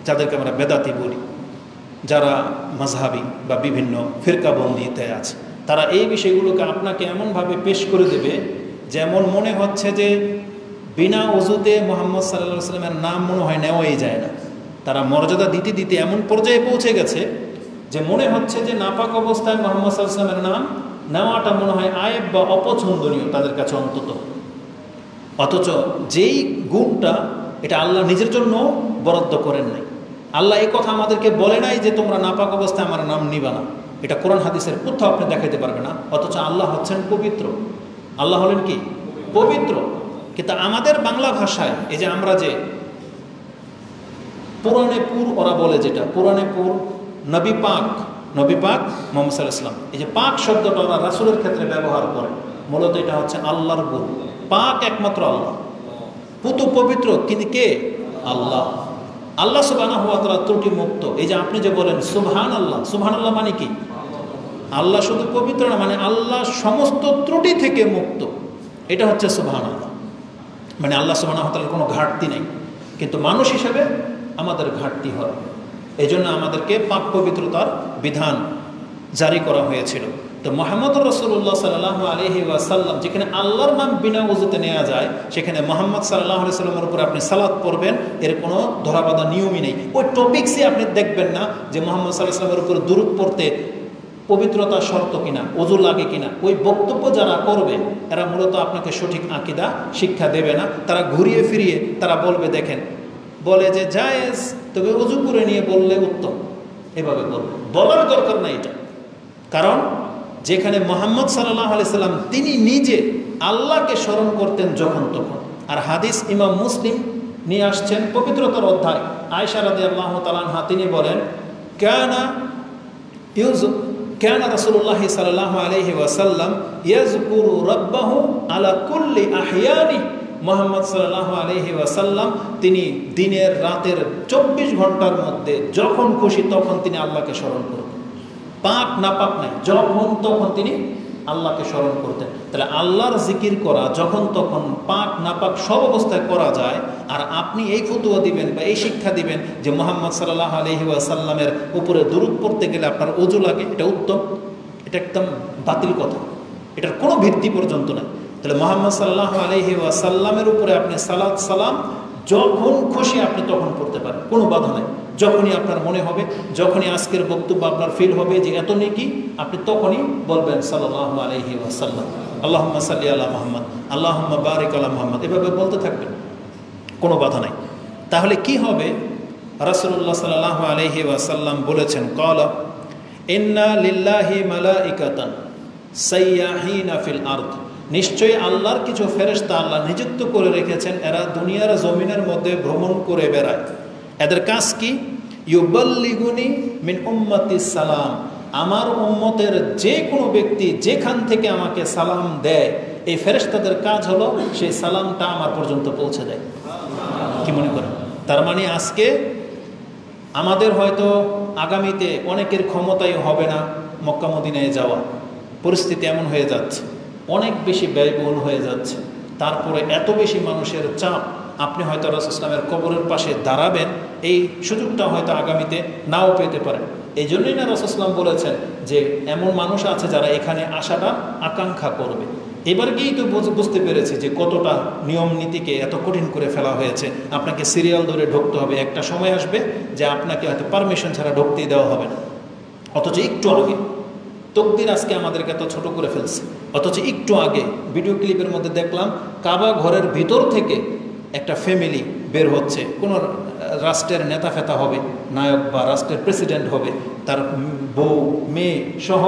যাদেরকে আমরা বেদাতি বলি, যারা মাযহাবী বা বিভিন্ন ফিরকাবন্দিতে আছে, তারা এই বিষয়গুলোকে আপনাকে এমনভাবে পেশ করে দেবে যেমন মনে হচ্ছে যে বিনা ওযুতে মুহাম্মদ সাল্লাল্লাহু আলাইহি ওয়াসাল্লামের নাম মনে হয় নেওয়াই যায় না। তারা মর্যাদা দিতে দিতে এমন পর্যায়ে পৌঁছে গেছে যে মনে হচ্ছে যে নাপাক অবস্থায় মুহাম্মদ সাল্লাল্লাহু আলাইহি ওয়াসাল্লামের নাম নেওয়াটা মনে হয় আয়েব বা অপছন্দনীয় তাদের কাছে অন্তত। অথচ যেই গুণটা এটা আল্লাহ নিজের জন্য বরাদ্দ করেন নাই। আল্লাহ এই কথা আমাদেরকে বলে নাই যে তোমরা নাপাক অবস্থায় আমার নাম নিবা না, এটা কোরআন হাদিসের কোথাও আপনি দেখাইতে পারবে না। অথচ আল্লাহ হচ্ছেন পবিত্র, আল্লাহ হলেন কি পবিত্র। কিন্তু আমাদের বাংলা ভাষায় এই যে আমরা যে পুরাণে পুর ওরা বলে, যেটা পুরাণে পুর নবী পাক মুহাম্মদ সাল্লাল্লাহু আলাইহি ওয়াসাল্লাম, এই যে পাক শব্দটা ওরা রাসূলের ক্ষেত্রে ব্যবহার করে, মূলত এটা হচ্ছে আল্লাহর গুণ। পাক একমাত্র আল্লাহ, পুত পবিত্র কিন্তু কে? আল্লাহ। আল্লাহ সুবহানাহু ওয়া তাআলা ত্রুটি মুক্ত। এই যে আপনি যে বলেন সুবহানাল্লাহ, সুবহানাল্লাহ মানে কি? আল্লাহ শুধু পবিত্র না, মানে আল্লাহ সমস্ত ত্রুটি থেকে মুক্ত, এটা হচ্ছে সুবহানাল্লাহ। মানে আল্লাহ সুবহানাহু ওয়া তাআলার কোনো ঘাটতি নেই, কিন্তু মানুষ হিসেবে আমাদের ঘাটতি হয়। এই জন্য আমাদেরকে পাক পবিত্রতার বিধান জারি করা হয়েছিল। তো মুহাম্মদ রাসূলুল্লাহ সাল্লাল্লাহু আলাইহি ওয়াসাল্লাম, যেখানে আল্লাহর নাম বিনা ওযুতে নেওয়া যায়, সেখানে মুহাম্মদ সাল্লাল্লাহু আলাইহি ওয়াসাল্লামের উপরে আপনি সালাত পড়বেন, এর কোনো ধরাবাঁধা নিয়মই নেই। ওই টপিকসে আপনি দেখবেন না যে মুহাম্মদ সাল্লাল্লাহু আলাইহি ওয়াসাল্লামের উপরে দুরূদ পড়তে পবিত্রতার শর্ত কিনা, ওযু লাগে কিনা। ওই বক্তব্য যারা করবে এরা মূলত আপনাকে সঠিক আকীদা শিক্ষা দেবে না। তারা ঘুরিয়ে ফিরিয়ে তারা বলবে, দেখেন বলে যে জায়েজ, তবে ওযু করে নিয়ে বললে উত্তম, এভাবে বলবে। বলার দরকার নাই এটা, কারণ যেখানে মুহাম্মদ সাল্লাল্লাহু আলাইহি সাল্লাম তিনি নিজে আল্লাহকে স্মরণ করতেন যখন তখন। আর হাদিস ইমাম মুসলিম নিয়ে আসছেন পবিত্রতার অধ্যায়, আয়েশা রাদিয়াল্লাহু তাআলা আনহা তিনি বলেন, কানা রাসূলুল্লাহ সাল্লাল্লাহু আলাইহি ওয়াসাল্লাম ইয়াযকুরু রাব্বাহু আলা কুল্লি আহইয়ানি। মুহাম্মদ সাল্লাল্লাহু আলাইহি ওয়াসাল্লাম তিনি দিনের রাতের 24 ঘন্টার মধ্যে যখন খুশি তখন তিনি আল্লাহকে স্মরণ করতেন। পাক না পাক নাই, যখন তখন তিনি আল্লাহকে স্মরণ করতেন। তাহলে আল্লাহর জিকির করা যখন তখন, পাক না পাক সব অবস্থায় করা যায়। আর আপনি এই ফতোয়া দিবেন বা এই শিক্ষা দিবেন যে মুহাম্মদ সাল্লাল্লাহু আলাইহি ওয়াসাল্লামের উপরে দুরূদ পড়তে গেলে আপনার ওযু লাগে, এটা উত্তম, এটা একদম বাতিল কথা, এটার কোনো ভিত্তি পর্যন্ত নাই। তাহলে মুহাম্মদ সাল্লাল্লাহু আলাইহি ওয়াসাল্লামের উপরে আপনি সালাত সালাম যখন খুশি আপনি তখন পড়তে পারেন, কোনো বাধা নেই। যখনই আপনার মনে হবে, যখনই আজকের বক্তব্য আপনার ফিল হবে যে এত নেকি, আপনি তখনই বলবেন সাল্লাল্লাহু আলাইহি ওয়াসাল্লাম, আল্লাহুম্মা সাল্লি আলা মুহাম্মদ, আল্লাহুম্মা বারিক আলা মুহাম্মদ, এভাবে বলতে থাকবেন, কোনো বাধা নাই। তাহলে কি হবে? রাসূলুল্লাহ সাল্লাল্লাহু আলাইহি ওয়াসাল্লাম বলেছেন, ক্বালা ইন্না লিল্লাহি মালাইকাতান সাইয়াহিনা ফিল আরদ, নিশ্চয়ই আল্লাহর কিছু ফেরেশতা আল্লাহ নিযুক্ত করে রেখেছেন, এরা দুনিয়ার জমিনের মধ্যে ভ্রমণ করে বেড়ায়। এদের কাজ কি? ইউবাল্লিগুনি মিন উম্মতি সালাম, আমার উম্মতের যে কোনো ব্যক্তি যেখান থেকে আমাকে সালাম দেয়, এই ফেরেশতাদের কাজ হলো সেই সালামটা আমার পর্যন্ত পৌঁছে দেয়। কি মনে করেন? তার মানে আজকে আমাদের হয়তো আগামীতে অনেকের ক্ষমতাই হবে না মক্কা মদিনায় যাওয়া, পরিস্থিতি এমন হয়ে যাচ্ছে, অনেক বেশি ব্যয়বহুল হয়ে যাচ্ছে। তারপরে এত বেশি মানুষের চাপ, আপনি হয়তো রাসূল সাল্লাল্লাহু আলাইহি ওয়াসাল্লামের কবরের পাশে দাঁড়াবেন, এই সুযোগটা হয়তো আগামীতে নাও পেতে পারেন। এই জন্যই না রাসূল সাল্লাল্লাহু আলাইহি ওয়াসাল্লাম বলেছেন যে এমন মানুষ আছে যারা এখানে আসাটা আকাঙ্ক্ষা করবে। এবার গিয়েই তো বুঝতে পেরেছি যে কতটা নিয়ম নীতিকে এত কঠিন করে ফেলা হয়েছে। আপনাকে সিরিয়াল ধরে ঢুকতে হবে, একটা সময় আসবে যে আপনাকে হয়তো পারমিশন ছাড়া ঢুকতেই দেওয়া হবে না। অথচ একটু আগে তকদির আজকে আমাদেরকে এত ছোট করে ফেলছে, অথচ একটু আগে ভিডিও ক্লিপের মধ্যে দেখলাম কাবা ঘরের ভিতর থেকে একটা ফ্যামিলি বের হচ্ছে, কোনো রাষ্ট্রের নেতা ফেতা হবে, নায়ক বা রাষ্ট্রের প্রেসিডেন্ট হবে, তার বউ মেয়ে সহ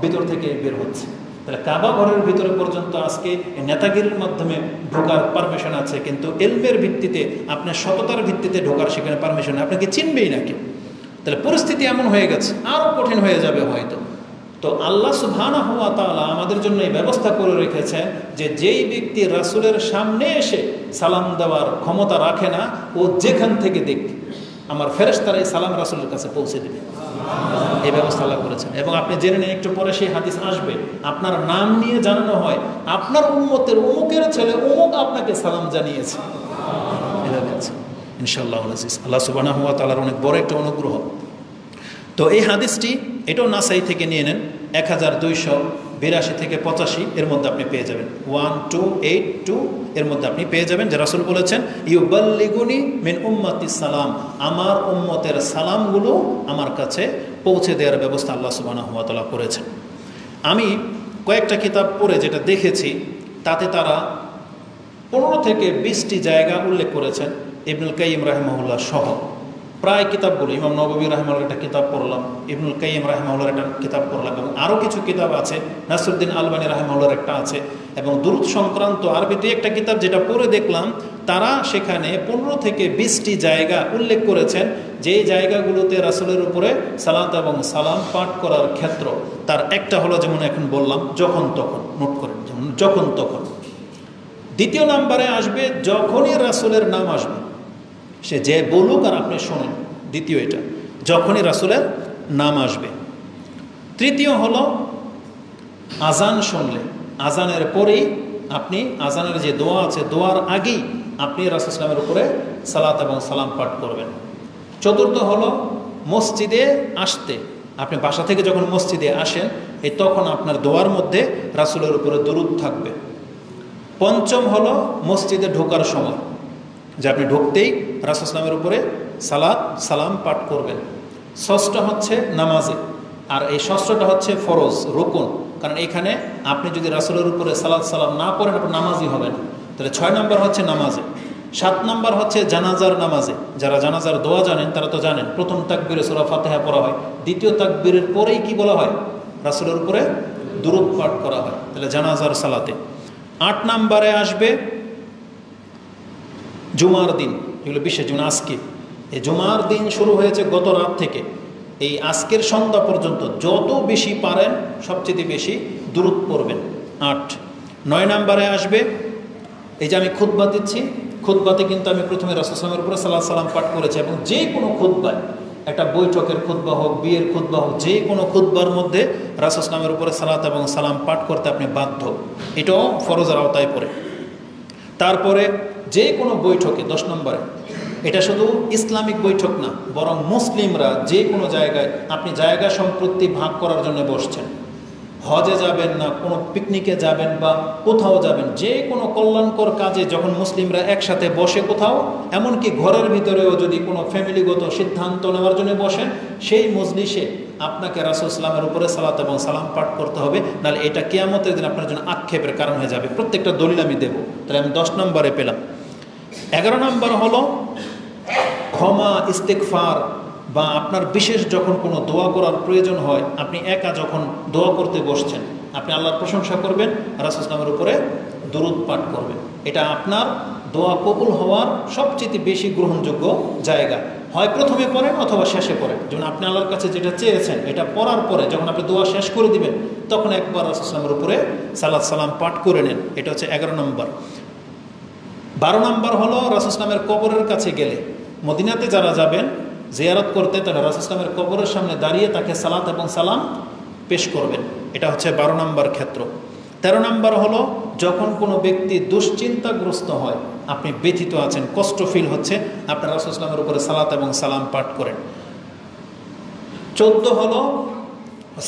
ভিতর থেকে বের হচ্ছে। তাহলে কাবা ঘরের ভিতরে পর্যন্ত আজকে নেতাগিরির মাধ্যমে ঢোকার পারমিশন আছে, কিন্তু এলমের ভিত্তিতে আপনার সততার ভিত্তিতে ঢোকার সেখানে পারমিশন আপনাকে চিনবেই না কেউ। তাহলে পরিস্থিতি এমন হয়ে গেছে, আরও কঠিন হয়ে যাবে হয়তো। তো আল্লাহ সুবহানাহু ওয়া তাআলা আমাদের জন্য এই ব্যবস্থা করে রেখেছেন যে যেই ব্যক্তি রাসূলের সামনে এসে সালাম দেওয়ার ক্ষমতা রাখে না, ও যেখান থেকে দেখ আমার ফেরেশতারাই সালাম রাসূলের কাছে পৌঁছে দেবে। এই ব্যবস্থা আল্লাহ করেছেন। এবং আপনি জেনে নেন, একটু পরে সেই হাদিস আসবে, আপনার নাম নিয়ে জানানো হয়, আপনার উম্মতের অমুকের ছেলে অমুক আপনাকে সালাম জানিয়েছে। এভাবে আছে ইনশাআল্লাহ আজিজ। আল্লাহ সুবহানাহু ওয়া তাআলার অনেক বড় একটা অনুগ্রহ। তো এই হাদিসটি এটাও নাসাই থেকে নিয়ে নেন, 1282 থেকে 85 এর মধ্যে আপনি পেয়ে যাবেন, 1282 এর মধ্যে আপনি পেয়ে যাবেন যে রাসূল বলেছেন ইউবাল্লিগুনি মিন উম্মতি সালাম, আমার উম্মতের সালামগুলো আমার কাছে পৌঁছে দেওয়ার ব্যবস্থা আল্লাহ সুবহানাহু ওয়া তাআলা করেছেন। আমি কয়েকটা কিতাব পড়ে যেটা দেখেছি, তাতে তারা 15 থেকে 20টি জায়গা উল্লেখ করেছেন ইবনুল কাইয়িম রাহিমাহুল্লাহ সহ। প্রায় কিতাবগুলো, ইমাম নববী রাহিমাহুল্লাহর একটা কিতাব পড়লাম, ইবনুল কাইয়িম রাহিমাহুল্লাহর একটা কিতাব পড়লাম, এবং আরও কিছু কিতাব আছে, নাসরুদ্দিন আলবানী রাহিমাহুল্লাহর একটা আছে, এবং দুরূদ সংক্রান্ত আরবিতে একটা কিতাব যেটা পড়ে দেখলাম, তারা সেখানে 15 থেকে 20টি জায়গা উল্লেখ করেছেন, যে জায়গাগুলোতে রাসূলের উপরে সালাত এবং সালাম পাঠ করার ক্ষেত্র। তার একটা হলো, যেমন এখন বললাম, যখন তখন, নোট করেন, যেমন যখন তখন। দ্বিতীয় নাম্বারে আসবে যখনই রাসূলের নাম আসবে, সে যে বলুক আর আপনি শোনেন, দ্বিতীয় এটা, যখনই রাসূলের নাম আসবে। তৃতীয় হলো আজান শুনলে, আজানের পরেই আপনি, আজানের যে দোয়া আছে, দোয়ার আগেই আপনি রাসূল সাল্লাল্লাহু আলাইহি ওয়াসাল্লামের উপরে সালাত এবং সালাম পাঠ করবেন। চতুর্থ হলো মসজিদে আসতে, আপনি বাসা থেকে যখন মসজিদে আসেন, তখন আপনার দোয়ার মধ্যে রাসূলের উপরে দরুদ থাকবে। পঞ্চম হলো মসজিদে ঢোকার সময়, যে আপনি ঢুকতেই রাসূল সাল্লাল্লাহু আলাইহি ওয়াসাল্লামের উপরে সালাত সালাম পাঠ করবেন। ষষ্ঠ হচ্ছে নামাজে, আর এই ষষ্ঠটা হচ্ছে ফরজ, রুকুন, কারণ এখানে আপনি যদি রাসূলের উপরে সালাত সালাম না পড়েন আপনার নামাজই হবে না। তাহলে 6 নম্বর হচ্ছে নামাজে। 7 নম্বর হচ্ছে জানাজার নামাজে, যারা জানাজার দোয়া জানেন তারা তো জানেন, প্রথম তাকবীরে সূরা ফাতিহা পড়া হয়, দ্বিতীয় তাকবীরের পরেই কি বলা হয়, রাসূলের উপরে দুরূদ পাঠ করা হয়, তাহলে জানাজার সালাতে। 8 নম্বরে আসবে জুমার দিন, এগুলো বিশেষ, যেমন আজকে এই জুমার দিন শুরু হয়েছে গত রাত থেকে, এই আজকের সন্ধ্যা পর্যন্ত যত বেশি পারেন সবচেয়ে বেশি দুরূদ পড়বেন। 8। 9 নম্বরে আসবে, এই যে আমি খুতবা দিচ্ছি, খুতবাতে কিন্তু আমি প্রথমে রাসূল সাল্লাল্লাহু আলাইহি ওয়াসাল্লামের উপরে সালাত সালাম পাঠ করেছি, এবং যে কোনো খুতবায়, একটা বৈঠকের খুতবা হোক, বিয়ের খুতবা হোক, যে কোনো খুতবার মধ্যে রাসূল সাল্লাল্লাহু আলাইহি ওয়াসাল্লামের উপরে সালাত এবং সালাম পাঠ করতে আপনি বাধ্য, এটাও ফরজের আওতায় পড়ে। তারপরে যে কোনো বৈঠকে 10 নম্বরে, এটা শুধু ইসলামিক বৈঠক না, বরং মুসলিমরা যে কোনো জায়গায়, আপনি জায়গা সম্পত্তি ভাগ করার জন্য বসছেন, হজে যাবেন না কোনো পিকনিকে যাবেন বা কোথাও যাবেন, যে কোনো কল্যাণকর কাজে যখন মুসলিমরা একসাথে বসে কোথাও, এমনকি ঘরের ভিতরেও যদি কোনো ফ্যামিলিগত সিদ্ধান্ত নেওয়ার জন্য বসেন, সেই মজলিসে আপনাকে রাসূল সাল্লামের উপরে সালাত এবং সালাম পাঠ করতে হবে, নাহলে এটা কিয়ামতের দিন আপনার জন্য আক্ষেপের কারণ হয়ে যাবে। প্রত্যেকটা দলিল আমি দেবো। তাহলে আমি 10 নম্বরে পেলাম। 11 নম্বর হলো ক্ষমা, ইস্তেগফার, বা আপনার বিশেষ যখন কোনো দোয়া করার প্রয়োজন হয়, আপনি একা যখন দোয়া করতে বসছেন, আপনি আল্লাহর প্রশংসা করবেন, রাসূল সাল্লাল্লাহু আলাইহি ওয়াসাল্লামের উপরে দরুদ পাঠ করবেন। এটা আপনার দোয়া কবুল হওয়ার সবচেয়ে বেশি গ্রহণযোগ্য জায়গা। হয় প্রথমে পড়েন অথবা শেষে পড়েন, যেমন আপনি আল্লাহর কাছে যেটা চেয়েছেন এটা পড়ার পরে যখন আপনি দোয়া শেষ করে দিবেন, তখন একবার রাসূল সাল্লাল্লাহু আলাইহি ওয়াসাল্লামের উপরে সালাত সালাম পাঠ করে নেন। এটা হচ্ছে 11 নম্বর। 12 নম্বর হলো রাসূল সাল্লামের কবরের কাছে গেলে, মদিনাতে যারা যাবেন জিয়ারত করতে, তারা রাসূল সাল্লামের কবরের সামনে দাঁড়িয়ে তাকে সালাত এবং সালাম পেশ করবেন। এটা হচ্ছে 12 নম্বর ক্ষেত্র। 13 নম্বর হলো যখন কোনো ব্যক্তি দুশ্চিন্তাগ্রস্ত হয়, আপনি ব্যথিত আছেন, কষ্ট ফিল হচ্ছে, আপনার রাসূল সাল্লামের উপরে সালাত এবং সালাম পাঠ করেন। 14 হলো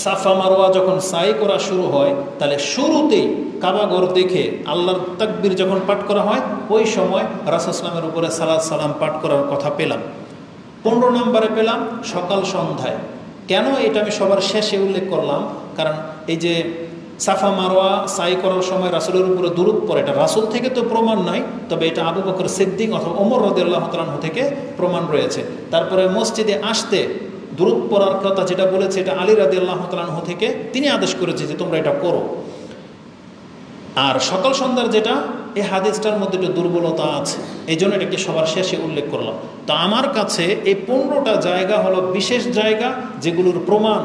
সাফা মারওয়া যখন সাই করা শুরু হয়, তাহলে শুরুতেই কাবাঘর দেখে আল্লাহর তাকবীর যখন পাঠ করা হয়, ওই সময় রাসূল সাল্লামের উপরে সালাত সালাম পাঠ করার কথা পেলাম। 15 নম্বরে পেলাম সকাল সন্ধ্যায়। কেন এটা আমি সবার শেষে উল্লেখ করলাম? কারণ এই যে সাফা মারওয়া সাই করার সময় রাসূলের উপরে দুরূদ পড়ে, এটা রাসূল থেকে তো প্রমাণ নাই, তবে এটা আবু বকর সিদ্দিক অথবা ওমর রাদিয়াল্লাহু তাআলা আনহু থেকে প্রমাণ রয়েছে। তারপরে মসজিদে আসতে দুরূদ পড়ার কথা যেটা বলেছে, এটা আলী রাদিয়াল্লাহু তাআলা আনহু থেকে, তিনি আদেশ করেছে যে তোমরা এটা করো। আর সকাল সন্ধ্যার যেটা, এই হাদিসটার মধ্যে একটু দুর্বলতা আছে, এই জন্য এটাকে সবার শেষে উল্লেখ করলাম। তো আমার কাছে এই 15টা জায়গা হলো বিশেষ জায়গা যেগুলোর প্রমাণ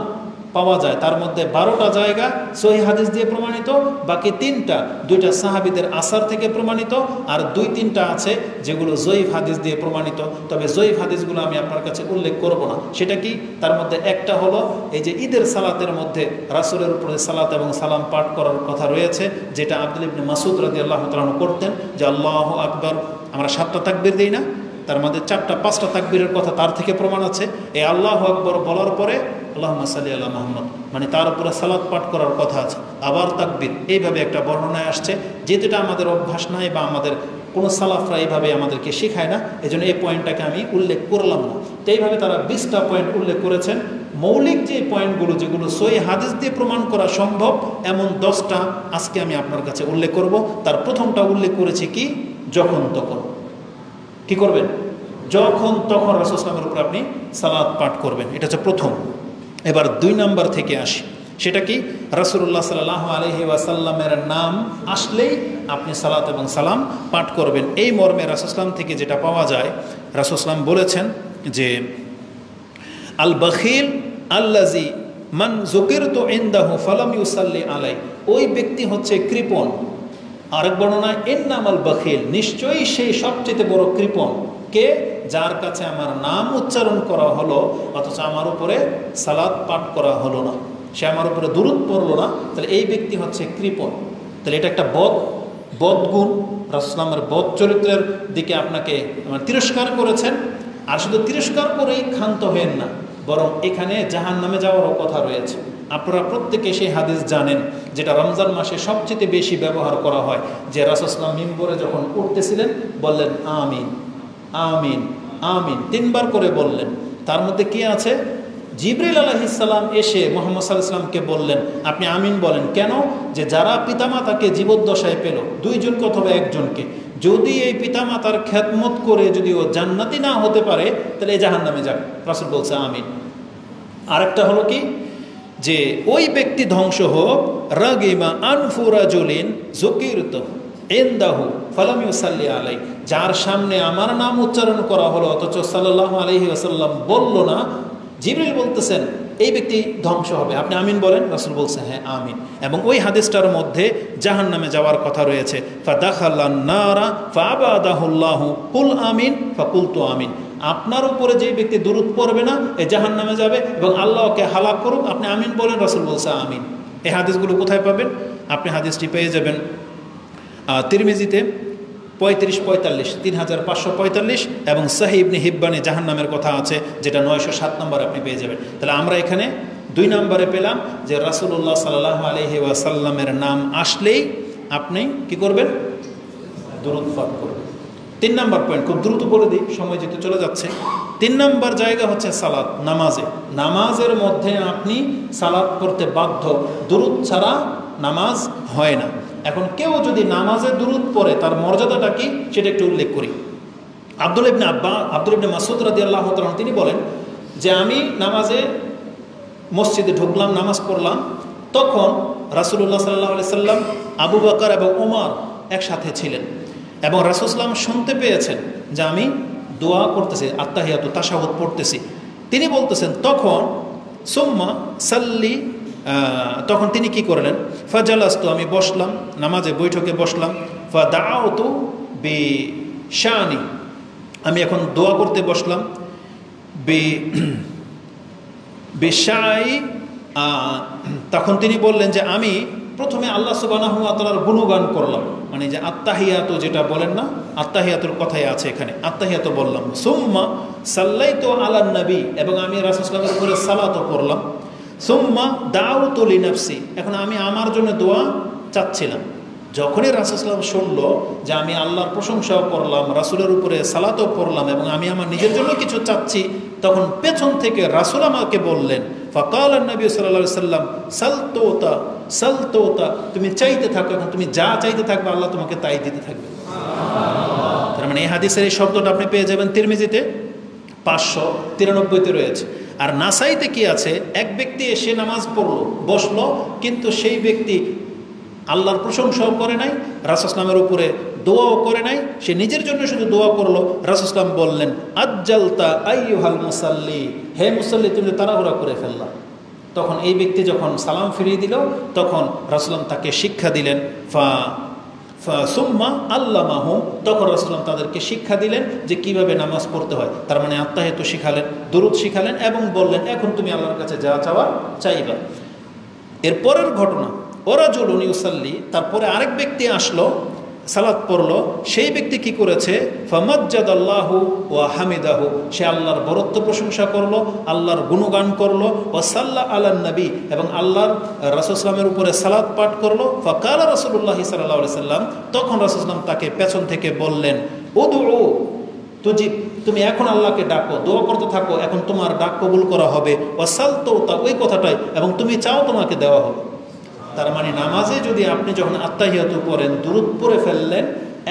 পাওয়া যায়। তার মধ্যে 12টা জায়গা সহিহ হাদিস দিয়ে প্রমাণিত, বাকি 3টা 2টা সাহাবীদের আসার থেকে প্রমাণিত, আর 2-3টা আছে যেগুলো জয়ীফ হাদিস দিয়ে প্রমাণিত। তবে জয়ীফ হাদিসগুলো আমি আপনার কাছে উল্লেখ করব না। সেটা কি? তার মধ্যে একটা হলো এই যে ঈদের সালাতের মধ্যে রাসূলের উপরে সালাত এবং সালাম পাঠ করার কথা রয়েছে, যেটা আব্দুল্লাহ ইবনে মাসউদ রাদিয়াল্লাহু তাআলা করতেন, যে আল্লাহু আকবার। আমরা 7টা তাকবীর দিই না, তার মধ্যে 4টা-5টা তাকবীরের কথা তার থেকে প্রমাণ আছে। এই আল্লাহু আকবার বলার পরে আল্লাহুম্মা সাল্লি আলা মুহাম্মদ, মানে তার উপরে সালাত পাঠ করার কথা আছে, আবার তাকবীর, এইভাবে একটা বর্ণনায় আসছে। যেটা আমাদের অভ্যাস নাই বা আমাদের কোনো সালাফরা এইভাবে আমাদেরকে শেখায় না, এই জন্য এই পয়েন্টটাকে আমি উল্লেখ করলাম না। তো এইভাবে তারা 20টা পয়েন্ট উল্লেখ করেছেন। মৌলিক যে পয়েন্টগুলো, যেগুলো সহিহ হাদিস দিয়ে প্রমাণ করা সম্ভব, এমন 10টা আজকে আমি আপনার কাছে উল্লেখ করব। তার প্রথমটা উল্লেখ করেছি কি? যখন তখন। কি করবেন? যখন তখন রাসূল সাল্লাল্লাহু আলাইহি ওয়াসাল্লামের উপর আপনি সালাত পাঠ করবেন, এটা হচ্ছে প্রথম। এবার 2 নাম্বার থেকে আসি, সেটা কি? রাসূলুল্লাহ সাল্লাল্লাহু আলাইহি ওয়াসাল্লামের নাম আসলেই আপনি সালাত এবং সালাম পাঠ করবেন। এই মর্মে রাসূল সাল্লাল্লাহু থেকে যেটা পাওয়া যায়, রাসূল সাল্লাল্লাহু আলাইহি বলেছেন যে আল বখিল আল্লাজি মান যুকিরতু ইনদাহু ফালাম ইউসাল্লি আলাই, ওই ব্যক্তি হচ্ছে কৃপণ। আরেক বর্ণনায় ইন্নামাল বখিল, নিশ্চয়ই সেই সবচেয়ে বড় কৃপণ কে? যার কাছে আমার নাম উচ্চারণ করা হলো অথচ আমার উপরে সালাত পাঠ করা হলো না, সে আমার উপরে দুরূদ পড়লো না, তাহলে এই ব্যক্তি হচ্ছে কৃপণ। তাহলে এটা একটা বদগুণ। রাসূলের বদ চরিত্রের দিকে আপনাকে তিরস্কার করেছেন। আর শুধু তিরস্কার করেই ক্ষান্ত হয়েন না, বরং এখানে জাহান্নামে যাওয়ারও কথা রয়েছে। আপনারা প্রত্যেকে সেই হাদিস জানেন, যেটা রমজান মাসে সবচেয়ে বেশি ব্যবহার করা হয়, যে রাসূল সাল্লাল্লাহু আলাইহি ওয়াসাল্লাম মিম্বরে যখন উঠতেছিলেন বললেন আমিন আমিন আমিন, 3বার করে বললেন। তার মধ্যে কি আছে? জিবরিল আলাইহিস সালাম এসে মুহাম্মদ সাল্লাল্লাহু আলাইহি ওয়াসাল্লামকে বললেন আপনি আমিন বলেন। কেন? যে যারা পিতামাতাকে জীবদ্দশায় পেল, 2জনকে অথবা 1জনকে, যদি এই পিতামাতার খেদমত করে যদি ও জান্নাতি না হতে পারে, তাহলে জাহান্নামে যাবে। রাসূল বলছে আমিন। আরেকটা হলো কি? যে ওই ব্যক্তি ধ্বংস হোক রাগিমা আনফু রাজুলিন যুকিরতু ইনদাহু ফালাম ইউসাল্লি আলাই, যার সামনে আমার নাম উচ্চারণ করা হলো অথচ সাল্লাল্লাহু আলাইহি ওয়াসাল্লাম বলল না। জিবরিল বলতেছেন এই ব্যক্তি ধ্বংস হবে, আপনি আমিন বলেন। রাসূল বলছে হ্যাঁ আমিন। এবং ওই হাদিসটার মধ্যে জাহান্নামে যাওয়ার কথা রয়েছে, ফাদাখালান নারা ফাআবাদাহুল্লাহু কুল আমিন ফাকুলতু আমিন, আপনার উপরে যে ব্যক্তি দুরূদ পড়বে না এ জাহান্নামে যাবে এবং আল্লাহকে হালাক করুক, আপনি আমিন বলেন। রাসূল বলছে আমিন। এই হাদিসগুলো কোথায় পাবেন? আপনি হাদিসটি পেয়ে যাবেন তিরমিজিতে 3545 3545 এবং সহিহ ইবনে হিব্বানে জাহান্নামের কথা আছে, যেটা 907 নম্বর আপনি পেয়ে যাবেন। তাহলে আমরা এখানে 2 নম্বরে পেলাম যে রাসূলুল্লাহ সাল্লাল্লাহু আলাইহি ওয়াসাল্লামের নাম আসলেই আপনি কি করবেন? দুরূদ পাঠ করবেন। 3 নম্বর পয়েন্ট, খুব দ্রুত বলে দিই, সময় যেতে চলে যাচ্ছে। 3 নম্বর জায়গা হচ্ছে সালাত, নামাজে। নামাজের মধ্যে আপনি সালাত করতে বাধ্য, দুরূদ ছাড়া নামাজ হয় না। এখন কেউ যদি নামাজে দুরূদ পড়ে, তার মর্যাদাটা কি সেটা একটু উল্লেখ করি। আব্দুল্লাহ ইবনে মাসউদ রাদিয়াল্লাহু তাআলা তিনি বলেন যে আমি নামাজে মসজিদে ঢুকলাম, নামাজ পড়লাম, তখন রাসূলুল্লাহ সাল্লাল্লাহু আলাইহি সাল্লাম, আবু বকর এবং ওমর একসাথে ছিলেন এবং রাসূল সাল্লাল্লাহু আলাইহি শুনতে পেয়েছেন যে আমি দোয়া করতেছি, আত্তাহিয়াতু তাশাহুদ পড়তেছি। তিনি বলতেছেন তখন সুম্মা সাল্লি, তখন তিনি কি করলেন? ফাজালাস্তু, আমি বসলাম, নামাজে বৈঠকে বসলাম। ফাদাউতু বিশানি, আমি এখন দোয়া করতে বসলাম। বিশাই, তখন তিনি বললেন যে আমি প্রথমে আল্লাহ সুবহানাহু ওয়া তাআলার গুণগান করলাম, মানে যে আত্তাহিয়াতু যেটা বলেন না, আত্তাহিয়াতুর কথাই আছে এখানে, আত্তাহিয়াতু বললাম। সুম্মা সাল্লাইতু আলান নবী, এবং আমি রাসূল সাল্লাল্লাহু আলাইহি ওয়াসাল্লামের উপরে সালাতও পড়লাম। সুম্মা দাউতু লিনাফসি, এখন আমি আমার জন্য দোয়া চাচ্ছিলাম। যখনই রাসূল সাল্লাল্লাহু আলাইহি ওয়াসাল্লাম শুনলো যে আমি আল্লাহর প্রশংসাও করলাম, রাসূলের উপরে সালাতও পড়লাম এবং আমি আমার নিজের জন্য কিছু চাচ্ছি, তখন পেছন থেকে রাসূল আমাকে বললেন, ফাকাল নবী সাল্লাল্লাহু আলাইহি ওয়াসাল্লাম সালতুতা সালতুতা, তুমি চাইতে থাকো, এখন তুমি যা চাইতে থাকবে আল্লাহ তোমাকে তাই দিতে থাকবে। তার মানে এই হাদিসের এই শব্দটা আপনি পেয়ে যাবেন তিরমিজিতে 593-তে রয়েছে। আর নাসাইতে কি আছে, এক ব্যক্তি এসে নামাজ পড়লো, বসলো, কিন্তু সেই ব্যক্তি আল্লাহর প্রশংসাও করে নাই, রাসূল ইসলামের উপরে দোয়াও করে নাই, সে নিজের জন্য শুধু দোয়া করলো। রাসূল ইসলাম বললেন, আজ্জালতা আইয়ুহাল মুসাল্লি, হে মুসাল্লি তুমি তাড়াহুড়া করে ফেললা। তখন এই ব্যক্তি যখন সালাম ফিরিয়ে দিল, তখন রাসূল তাকে শিক্ষা দিলেন, সুম্মা আল্লামাহু, তখন রাসূল তাদেরকে শিক্ষা দিলেন যে কিভাবে নামাজ পড়তে হয়। তার মানে আত্তাহিয়াতু শিখালেন, দুরূদ শিখালেন এবং বললেন এখন তুমি আল্লাহর কাছে যা চাওয়া চাইবা। এর পরের ঘটনা, ওরাজুলুন ইউসাল্লি, তারপরে আরেক ব্যক্তি আসলো, সালাত পড়লো। সেই ব্যক্তি কি করেছে, ফামাজ্জাদাল্লাহু ওয়া হামিদাহু, সে আল্লাহর বরত্ব প্রশংসা করলো, আল্লাহর গুণগান করলো, ওয়া সাল্লা আলান নবী, এবং আল্লাহর রাসূল সাল্লামের উপরে সালাত পাঠ করলো। ফাকালা রাসূলুল্লাহি সাল্লাল্লাহু আলাইহি সাল্লাম, তখন রাসূল সাল্লাম তাকে পেছন থেকে বললেন, উদউ তুজিব, তুমি এখন আল্লাহকে ডাকো, দোয়া করতে থাকো, এখন তোমার ডাক কবুল করা হবে। ওয়া সালতুতা, ওই কথাটাই, এবং তুমি চাও তোমাকে দেওয়া হবে। তার মানে নামাজে যদি আপনি যখন আত্তাহিয়াতু পড়েন, দুরূদ পড়ে ফেললেন,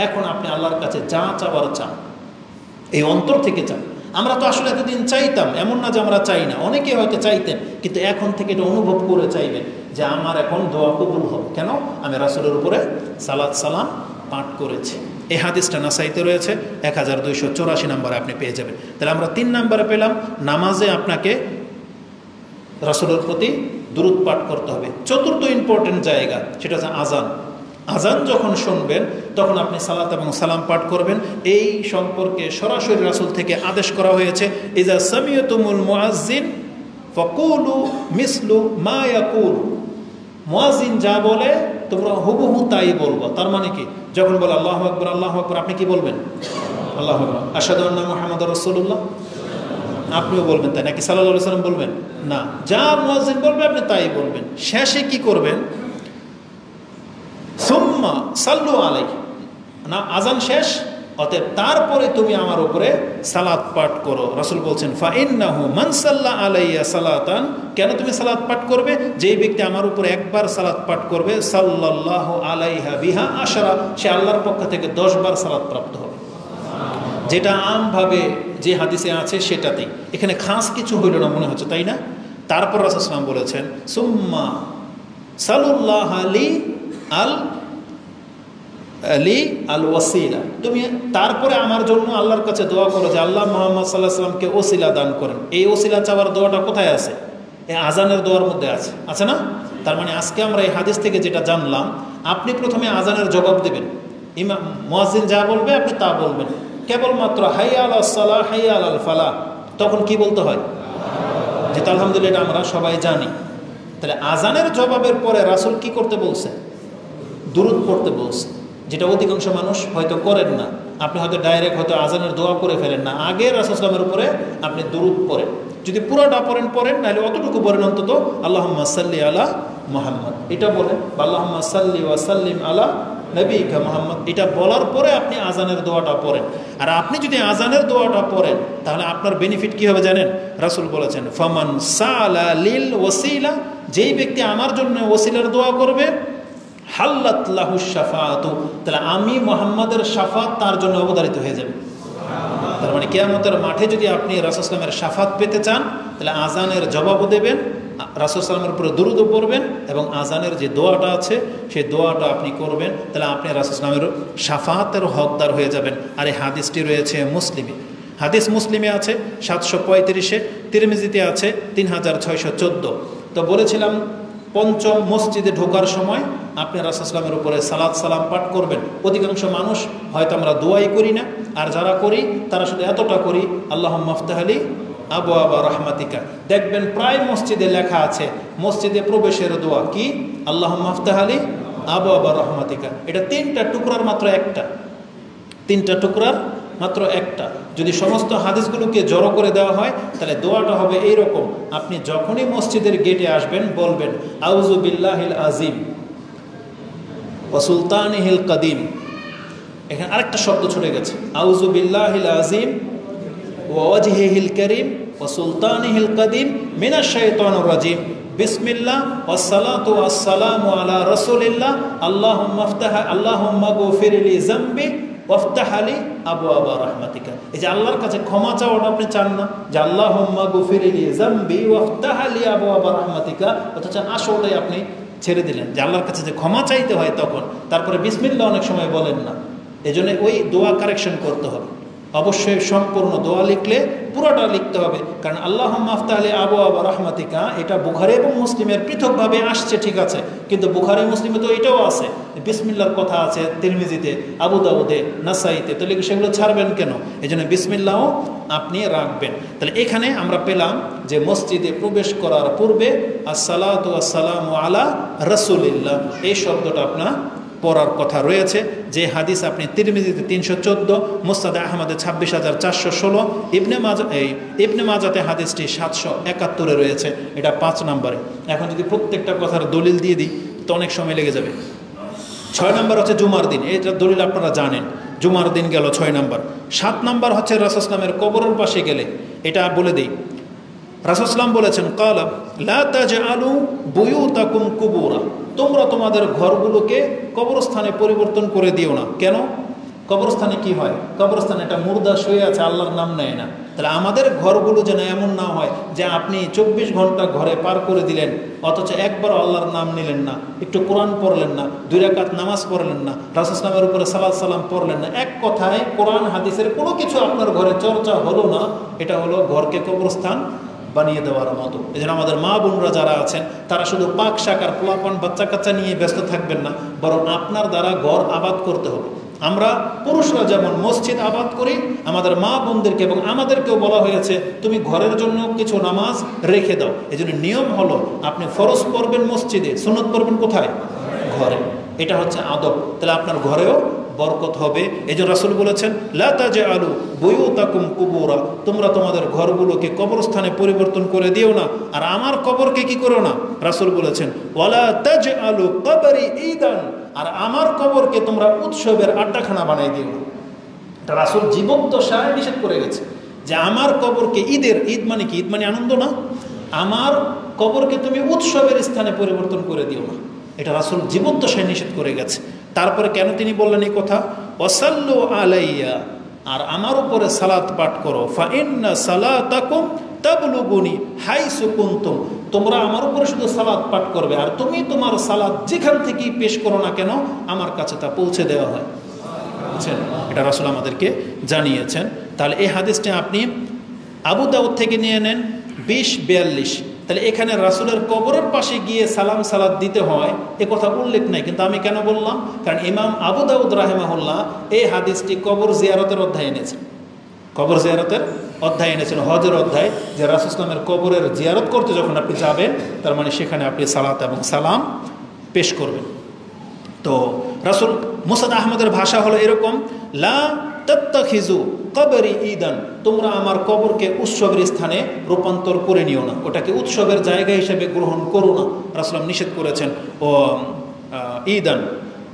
এখন আপনি আল্লাহর কাছে যা চাওয়ার চান, এই অন্তর থেকে চান। আমরা তো আসলে এতদিন চাইতাম, এমন না যে আমরা চাই না, অনেকে হয়তো চাইতেন, কিন্তু এখন থেকে এটা অনুভব করে চাইবেন যে আমার এখন দোয়া কবুল হবে, কেন আমি রাসূলের উপরে সালাত সালাম পাঠ করেছি। এই হাদিসটা নাসাইতে রয়েছে, 1284 নম্বরে আপনি পেয়ে যাবেন। তাহলে আমরা 3 নম্বরে পেলাম, নামাজে আপনাকে রাসূলের প্রতি দুরূদ পাঠ করতে হবে। চতুর্থ ইম্পর্টেন্ট জায়গা, সেটা হচ্ছে আজান। আজান যখন শুনবেন তখন আপনি সালাত এবং সালাম পাঠ করবেন। এই সম্পর্কে সরাসরি রাসূল থেকে আদেশ করা হয়েছে, ইজা সামিয়তুমুল মুআজ্জিন ফাকুলু মিসলু মা ইয়াকুল, মুয়াজ্জিন যা বলে তোমরা হুবহু তাই বলবো। তার মানে কি, যখন বলে আল্লাহু আকবার আল্লাহু আকবার, আপনি কি বলবেন? আল্লাহু আকবার। আশহাদু আন্না মুহাম্মাদুর রাসূলুল্লাহ, আপনিও বলবেন তাই নাকি? সাল্লাল্লাহু আলাইহি ওয়াসাল্লাম বলবেন না, যা মুয়াজ্জিন বলবে আপনি তাই বলবেন। শেষে কি করবেন, সুম্মা সাল্লু আলাইহি, না আজান শেষ, অতএব তারপরে তুমি আমার উপরে সালাত পাঠ করো। রাসূল বলছেন, ফা ইন্নাহু মান সাল্লা আলাইয়া সালাতান, কেন তুমি সালাত পাঠ করবে? যেই ব্যক্তি আমার উপরে একবার সালাত পাঠ করবে, সাল্লাল্লাহু আলাইহা বিহা আশরা, সে আল্লাহর পক্ষ থেকে 10 বার সালাত প্রাপ্ত হবে। যেটা আমভাবে যে হাদিসে আছে সেটাতেই, এখানে খাস কিছু হইল না মনে হচ্ছে, তাই না? তারপর রাসূল সাল্লাল্লাহু আলাইহি ওয়াসাল্লাম বলেছেন, সুম্মা সাল্লাল্লাহু আলি আল ওয়াসিলা, তুমি তারপরে আমার জন্য আল্লাহর কাছে দোয়া করো যে আল্লাহ মুহাম্মদ সাল্লাল্লাহু আলাইহি ওয়াসাল্লামকে ওসিলা দান করেন। এই ওসিলা চাওয়ার দোয়াটা কোথায় আছে? এই আজানের দোয়ার মধ্যে আছে, আছে না? তার মানে আজকে আমরা এই হাদিস থেকে যেটা জানলাম, আপনি প্রথমে আজানের জবাব দেবেন, ইমাম মুয়াজ্জিন যা বলবে আপনি তা বলবেন। কেবলমাত্র হাইয়া আলাস সালাহ হাইয়া আলাল ফালাহ, তখন কি বলতে হয়? যেটা আলহামদুলিল্লাহ এটা আমরা সবাই জানি। তাহলে আজানের জবাবের পরে রাসূল কি করতে বলছে? দুরূদ পড়তে বলছে, যেটা অধিকাংশ মানুষ হয়তো করেন না। আপনি হয়তো ডাইরেক্ট হয়তো আজানের দোয়া করে ফেলেন না, আগে রাসূল সাল্লাল্লাহু আলাইহি ওয়াসাল্লামের উপরে আপনি দুরূদ পড়েন। যদি পুরোটা পড়েন নাহলে অতটুকু পড়েন, অন্তত আল্লাহুম্মা সাল্লি আলা মুহাম্মদ এটা বলেন, বা আল্লাহুম্মা সাল্লি ওয়া সাল্লিম আলা নবিকা মুহাম্মদ, এটা বলার পরে আপনি আজানের দোয়াটা পড়েন। আর আপনি যদি আজানের দোয়াটা পড়েন তাহলে আপনার বেনিফিট কি হবে জানেন? রাসূল বলেছেন, ফামান সালা লিল ওয়াসিলা, যেই ব্যক্তি আমার জন্য ওসিলার দোয়া করবে, হাল্লাত লাহু শাফাআতু, তাহলে আমি মুহাম্মাদের শাফাত তার জন্য অবধারিত হয়ে যাবে। তার মানে কিয়ামতের মাঠে যদি আপনি রাসূল সাল্লাল্লাহু আলাইহি ওয়াসাল্লামের শাফাত পেতে চান, তাহলে আজানের জবাবও দেবেন, রাসূল সাল্লাল্লাহু আলাইহি ওয়াসাল্লামের উপরে দুরূদও পড়বেন, এবং আজানের যে দোয়াটা আছে সেই দোয়াটা আপনি করবেন, তাহলে আপনি রাসূল সাল্লাল্লাহু আলাইহি ওয়াসাল্লামের শাফাতের হকদার হয়ে যাবেন। আর এই হাদিসটি রয়েছে মুসলিমে, হাদিস মুসলিমে আছে 735-এ, তিরমিজিতে আছে 3614। তো বলেছিলাম পঞ্চম মসজিদে ঢোকার সময় আপনি রাসূল সাল্লাল্লাহু আলাইহি ওয়াসাল্লামের উপরে সালাত সালাম পাঠ করবেন। অধিকাংশ মানুষ হয়তো আমরা দোয়াই করি না, আর যারা করি তারা শুধু এতটা করি, আল্লাহুম্মা আফতাহ লি আবওয়াবা রাহমাতিকা। দেখবেন প্রায় মসজিদে লেখা আছে মসজিদে প্রবেশের দোয়া কি, আল্লাহুম্মা আফতাহ লি আবওয়াবা রাহমাতিকা। এটা 3টা টুকরার মাত্র একটা, তিনটা টুকরার মাত্র একটা। যদি সমস্ত হাদিসগুলোকে জড়ো করে দেওয়া হয় তাহলে দোয়াটা হবে এইরকম। আপনি যখনই মসজিদের গেটে আসবেন বলবেন আউযু বিল্লাহিল আজিম ওয়া সুলতানিহিল কাদিম। এখানে আরেকটা শব্দ ছুটে গেছে, আউযু বিল্লাহিল আজিম ওয়া ওয়াজহিহিল কারীম ওয়া সুলতানিহিল কাদিম মিনাশ শাইতানির রাজিম বিসমিল্লাহ ওয়াসসালাতু ওয়াসসালামু আলা রাসূলিল্লাহ আল্লাহুম্মা গফিরলি যামবি ওয়াফতাহ লি আবওয়াবা রাহমাতিকা। এই যে আল্লাহর কাছে ক্ষমা চাওয়াটা আপনি চান না, যে আল্লাহুম্মা গফিরলি যামবি ওয়াফতাহ লি আবওয়াবা রাহমাতিকা, অথচ আসলটাই আপনি ছেড়ে দিলেন যে আল্লাহর কাছে যে ক্ষমা চাইতে হয় তখন, তারপরে বিসমিল্লাহ অনেক সময় বলেন না। এজন্য ওই দোয়া কারেকশন করতে হবে। অবশ্যই সম্পূর্ণ দোয়া লিখলে পুরোটা লিখতে হবে, কারণ আল্লাহুম্মা আফতাহ লি আবওয়াবা রাহমাতিকা এটা বুখারী এবং মুসলিমের পৃথকভাবে আসছে, ঠিক আছে, কিন্তু বুখারী মুসলিমে তো এটাও আছে, বিসমিল্লাহর কথা আছে তিরমিজিতে, আবু দাউদে, নাসাইতে, তাহলে সেগুলো ছাড়বেন কেন? এই জন্য বিসমিল্লাহও আপনি রাখবেন। তাহলে এখানে আমরা পেলাম যে মসজিদে প্রবেশ করার পূর্বে আসসালাতু ওয়াসসালামু আলা রাসূলিল্লাহ এই শব্দটা আপনার পড়ার কথা রয়েছে। যে হাদিস আপনি তিরমিজিতে 314, মুসনাদে আহমদে 26,416, ইবনে মাজাতে হাদিসটি 771 রয়েছে, এটা 5 নম্বরে। এখন যদি প্রত্যেকটা কথার দলিল দিয়ে দিই তো অনেক সময় লেগে যাবে। 6 নম্বর হচ্ছে জুমার দিন, এটা দলিল আপনারা জানেন, জুমার দিন গেল 6 নম্বর। 7 নম্বর হচ্ছে রাসূল সাল্লামের কবরের পাশে গেলে, এটা বলে দিই। রাসূল সাল্লাম বলেছেন ক্বালা লা তাজআলু বুয়ুতাকুম কুবুরা, তোমরা তোমাদের ঘরগুলোকে কবরস্থানে পরিবর্তন করে দিও না। কেন? কবরস্থানে কি হয়? কবরস্থানে একটা মুর্দা শুয়ে আছে, আল্লাহর নাম নেয় না। তাহলে আমাদের ঘরগুলো যেন এমন না হয় যে আপনি 24 ঘন্টা ঘরে পার করে দিলেন অথচ একবার আল্লাহর নাম নিলেন না, একটু কোরআন পড়লেন না, 2 রাকাত নামাজ পড়লেন না, রাসূল সাল্লামের উপরে সালাত সালাম পড়লেন না, এক কথায় কোরআন হাদিসের কোনো কিছু আপনার ঘরে চর্চা হলো না। এটা হলো ঘরকে কবরস্থান বানিয়ে দেওয়ার মতো। এই জন্য আমাদের মা বোনরা যারা আছেন তারা শুধু পাক শাকার পোলাপান বাচ্চা কাচ্চা নিয়ে ব্যস্ত থাকবেন না, বরং আপনার দ্বারা ঘর আবাদ করতে হবে। আমরা পুরুষরা যেমন মসজিদ আবাদ করি, আমাদের মা বোনদেরকে এবং আমাদেরকেও বলা হয়েছে তুমি ঘরের জন্য কিছু নামাজ রেখে দাও। এই জন্য নিয়ম হলো আপনি ফরজ পড়বেন মসজিদে, সুন্নত পড়বেন কোথায়? ঘরে। এটা হচ্ছে আদব। তাহলে আপনার ঘরেও বরকত হবে। এই যে রাসূল বলেছেন লা তাজআলু বুয়ুতাকুম কুবুরা, তোমরা তোমাদের ঘরগুলোকে কবরস্থানে পরিবর্তন করে দিও না। আর আমার কবরকে কি করো না? রাসূল বলেছেন ওয়ালা তাজআলু কবরি ঈদান, আর আমার কবরকে তোমরা উৎসবের আড্ডাখানা বানাই দিও না। এটা রাসূল জীবন্ত শায় নিষেধ করে গেছে যে আমার কবরকে ঈদ মানে কি? ঈদ মানে আনন্দ না? আমার কবরকে তুমি উৎসবের স্থানে পরিবর্তন করে দিও না। এটা রাসূল জীবন্ত শায় নিষেধ করে গেছে। তারপরে কেন তিনি বললেন এই কথা? ওয়াসাল্লু আলাইয়া, আর আমার উপরে সালাত পাঠ করো। ফা ইন্না সালাতাকুম তাবলুগুনি হাইসু কুনতুম, তোমরা আমার উপরে শুধু সালাত পাঠ করবে, আর তুমি তোমার সালাত যেখান থেকেই পেশ করো না কেন আমার কাছে তা পৌঁছে দেওয়া হয়। বুঝছেন? এটা রাসূল আমাদেরকে জানিয়েছেন। তাহলে এই হাদিসটা আপনি আবু দাউদ থেকে নিয়ে নেন 20-42। তাহলে এখানে রাসূলের কবরের পাশে গিয়ে সালাম সালাত দিতে হয় এ কথা উল্লেখ নাই, কিন্তু আমি কেন বললাম? কারণ ইমাম আবু দাউদ রাহিমাহুল্লাহ এই হাদিসটি কবর জিয়ারতের অধ্যায় এনেছেন। কবর জিয়ারতের অধ্যায় এনেছেন, হজের অধ্যায়, যে রাসূল সাল্লামের কবরের জিয়ারত করতে যখন আপনি যাবেন তার মানে সেখানে আপনি সালাত এবং সালাম পেশ করবেন। তো রাসূল মুসনাদ আহমদের ভাষা হলো এরকম, লা তাত্তাখিজু কবরি ঈদান, তোমরা আমার কবরকে উৎসবের স্থানে রূপান্তর করে নিও না, ওটাকে উৎসবের জায়গা হিসেবে গ্রহণ করো না। রাসূল নিষেধ করেছেন ও ঈদান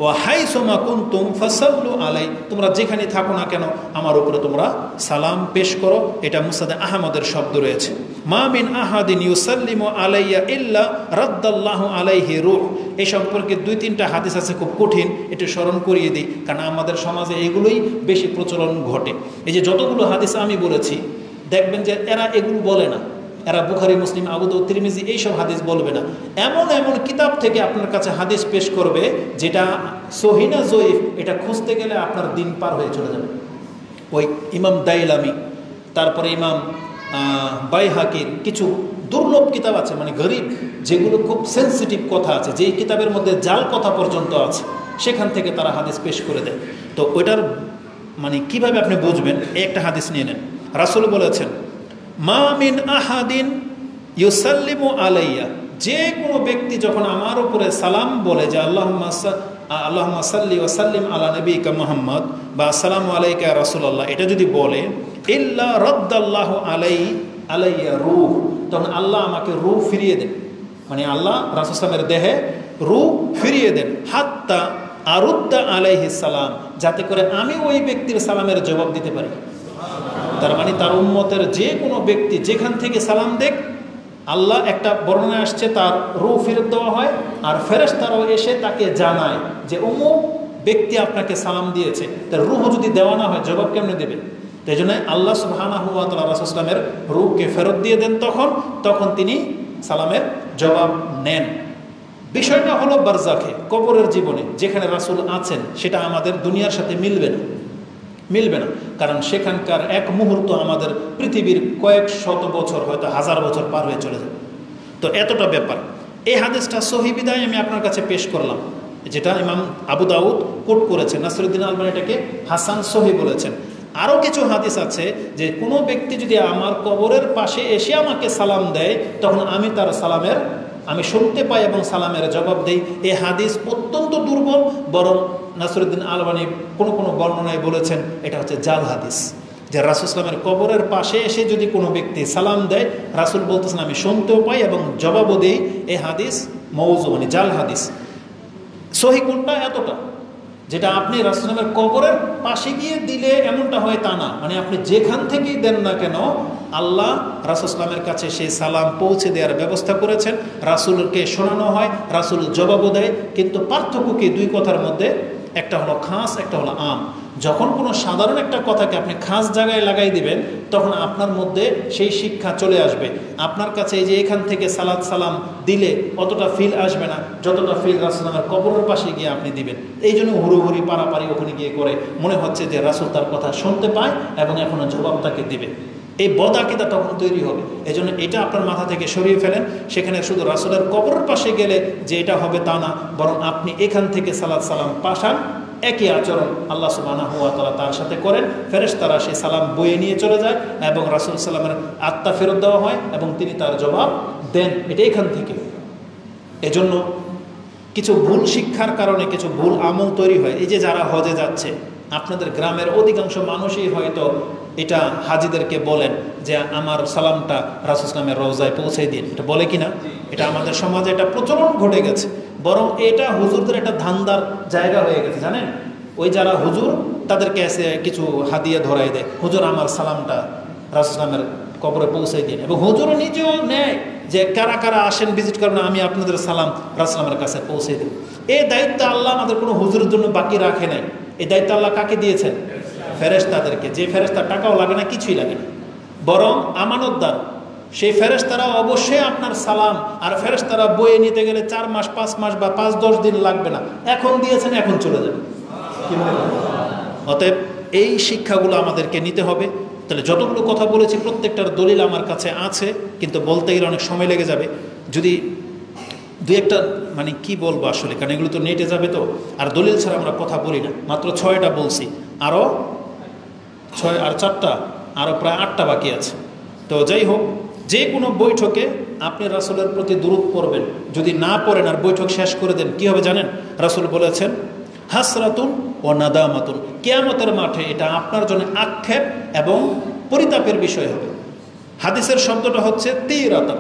ও হাইসুমা কুনতুম ফাসাল্লু আলাই, তোমরা যেখানে থাকো না কেন আমার উপরে তোমরা সালাম পেশ করো। এটা মুসনাদ আহমদের শব্দ রয়েছে। মা মিন আহাদিন ইউসাল্লিমু আলাইয়া ইল্লা রাদ্দাল্লাহু আলাইহি রূহ, এই সম্পর্কে 2-3টা হাদিস আছে, খুব কঠিন, একটু স্মরণ করিয়ে দিই, কারণ আমাদের সমাজে এগুলোই বেশি প্রচলন ঘটে। এই যে যতগুলো হাদিস আমি বলেছি দেখবেন যে এরা এগুলো বলে না, এরা বুখারী, মুসলিম, আবু দাউদ, তিরমিজি এইসব হাদিস বলবে না। এমন এমন কিতাব থেকে আপনার কাছে হাদিস পেশ করবে যেটা সহিহ না জয়ীফ এটা খুঁজতে গেলে আপনার দিন পার হয়ে চলে যাবে। ওই ইমাম দাইলামি, তারপরে ইমাম বাইহাকির কিছু দুর্লভ কিতাব আছে, মানে গরিব, যেগুলো খুব সেন্সিটিভ কথা আছে, যেই কিতাবের মধ্যে জাল কথা পর্যন্ত আছে, সেখান থেকে তারা হাদিস পেশ করে দেয়। তো ওইটার মানে কিভাবে আপনি বুঝবেন? একটা হাদিস নিয়ে নেন। রাসূল বলেছেন মা মিন আহাদিন ইউসাল্লিমু আলাইয়া, যে কোনো ব্যক্তি যখন আমার উপরে সালাম বলে যে আল্লাহুম্মা সাল্লি ওয়া সাল্লিম আলা নবিকা মুহাম্মদ বা আসসালামু আলাইকা ইয়া রাসূলুল্লাহ, এটা যদি বলে ইল্লা রাদ্দাল্লাহু আলাইয়া রূহ, তখন আল্লাহ আমাকে রূহ ফিরিয়ে দেন, মানে আল্লাহ রাসূল সাল্লামের দেহে রূহ ফিরিয়ে দেন, হাত্তা আরুদ্দা আলাইহিস সালাম, যাতে করে আমি ওই ব্যক্তির সালামের জবাব দিতে পারি। তার মানে তার উম্মতের যে কোনো ব্যক্তি যেখান থেকে সালাম দেখ, আল্লাহ একটা বর্ণনা আসছে তার রূহ ফেরত দেওয়া হয়, আর ফেরেশতারাও এসে তাকে জানায় যে অমুক ব্যক্তি আপনাকে সালাম দিয়েছে। তার রূহ যদি দেওয়া না হয় জবাব কেমনে দেবে? তাই জন্য আল্লাহ সুবহানাহু ওয়া তাআলা রাসূল সাল্লামের রূহকে ফেরত দিয়ে দেন, তখন তিনি সালামের জবাব নেন। বিষয়টা হলো বারজাখে, কবরের জীবনে যেখানে রাসূল আছেন, সেটা আমাদের দুনিয়ার সাথে মিলবে না, কারণ সেখানকার এক মুহূর্ত আমাদের পৃথিবীর কয়েক শত বছর, হয়তো হাজার বছর পার হয়ে চলে যাবে। তো এতটা ব্যাপার। এই হাদিসটা সহিহ বিদায় আমি আপনার কাছে পেশ করলাম, যেটা ইমাম আবু দাউদ কোট করেছেন, নাসিরুদ্দিন আলবানী এটাকে হাসান সহিহ বলেছেন। আরও কিছু হাদিস আছে যে কোনো ব্যক্তি যদি আমার কবরের পাশে এসে আমাকে সালাম দেয়, তখন আমি তার সালামের আমি শুনতে পাই এবং সালামের জবাব দেই। এই হাদিস অত্যন্ত দুর্বল, বরং নাসিরুদ্দিন আলবানী কোনো বর্ণনায় বলেছেন এটা হচ্ছে জাল হাদিস, যে রাসূল সাল্লামের কবরের পাশে এসে যদি কোনো ব্যক্তি সালাম দেয়, রাসূল বলতেছেন আমি শুনতেও পাই এবং জবাবও দেই। এই হাদিস মওযু, মানে জাল হাদিস। সহিহ কোনটা? এতটা, যেটা আপনি রাসূল সাল্লামের কবরের পাশে গিয়ে দিলে এমনটা হয় তা না, মানে আপনি যেখান থেকেই দেন না কেন আল্লাহ রাসূল সাল্লামের কাছে সেই সালাম পৌঁছে দেওয়ার ব্যবস্থা করেছেন, রাসূলকে শোনানো হয়, রাসূল জবাবও দেয়। কিন্তু পার্থক্য কি দুই কথার মধ্যে? একটা হলো খাস, একটা হলো আম। যখন কোনো সাধারণ একটা কথাকে আপনি খাস জায়গায় লাগাই দিবেন, তখন আপনার মধ্যে সেই শিক্ষা চলে আসবে। আপনার কাছে এই যে এখান থেকে সালাত সালাম দিলে অতটা ফিল আসবে না, যতটা ফিল রাসূল সাল্লামের কবরের পাশে গিয়ে আপনি দিবেন। এই জন্য হুড়োহুড়ি পারাপারি ওখানে গিয়ে করে মনে হচ্ছে যে রাসূল তার কথা শুনতে পায় এবং এখনও জবাব তাকে দিবে। এই বদাকিদা তখন তৈরি হবে। এই জন্য এটা আপনার মাথা থেকে সরিয়ে ফেলেন। সেখানে শুধু রাসূলের কবরের পাশে গেলে যে এটা হবে তা না, বরং আপনি এখান থেকে সালাত সালাম পাঠান, একই আচরণ আল্লাহ সুবহানাহু ওয়া তাআলা তার সাথে করেন। ফেরেশতারা সেই সালাম বয়ে নিয়ে চলে যায় এবং রাসূল সাল্লামের আত্মা ফেরত দেওয়া হয় এবং তিনি তার জবাব দেন। এটা এখান থেকে। এজন্য কিছু ভুল শিক্ষার কারণে কিছু ভুল আমল তৈরি হয়। এই যে যারা হজে যাচ্ছে, আপনাদের গ্রামের অধিকাংশ মানুষই হয়তো এটা হাজিদেরকে বলেন যে আমার সালামটা রাসূল সাল্লামের রওজায় পৌঁছে দিন, এটা বলে কিনা? এটা আমাদের সমাজে এটা প্রচলন ঘটে গেছে, বরং এটা হুজুরদের একটা ধান্দার জায়গা হয়ে গেছে। জানেন, ওই যারা হুজুর তাদেরকে এসে কিছু হাদিয়া ধরাই দেয়, হুজুর আমার সালামটা রাসূল সাল্লামের কবরে পৌঁছে দিন, এবং হুজুর নিজেও নেয় যে কারা কারা আসেন ভিজিট করেন, আমি আপনাদের সালাম রাসূল সাল্লামের কাছে পৌঁছে দিই। এই দায়িত্ব আল্লাহ আমাদের কোনো হুজুরের জন্য বাকি রাখে নাই। এই দায়িত্ব আল্লাহ কাকে দিয়েছেন? ফেরেশতাদেরকে। যে ফেরেশতার টাকাও লাগে না, কিছুই লাগে না, বরং আমানতদার সেই ফেরেশতারা অবশ্যই আপনার সালাম, আর ফেরেশতারা বয়ে নিতে গেলে 4 মাস 5 মাস বা 5-10 দিন লাগবে না, এখন দিয়েছেন এখন চলে যাবে। কি মনে করেন? অতএব এই শিক্ষাগুলো আমাদেরকে নিতে হবে। তাহলে যতগুলো কথা বলেছি প্রত্যেকটার দলিল আমার কাছে আছে, কিন্তু বলতে গেলে অনেক সময় লেগে যাবে। যদি দুই একটা মানে কি বলবো আসলে, কারণ এগুলো তো নেটে যাবে, তো আর দলিল ছাড়া আমরা কথা বলি না। মাত্র 6টা বলছি, আরও 6 আর 4টা, আরও প্রায় 8টা বাকি আছে। তো যাই হোক, যে কোনো বৈঠকে আপনি রাসূলের প্রতি দুরূদ পড়বেন। যদি না পড়েন আর বৈঠক শেষ করে দেন, কি হবে জানেন? রাসূল বলেছেন হাসরাতুন ও নাদামাতুন, কিয়ামতের মাঠে এটা আপনার জন্য আক্ষেপ এবং পরিতাপের বিষয় হবে। হাদিসের শব্দটা হচ্ছে তিরাতান।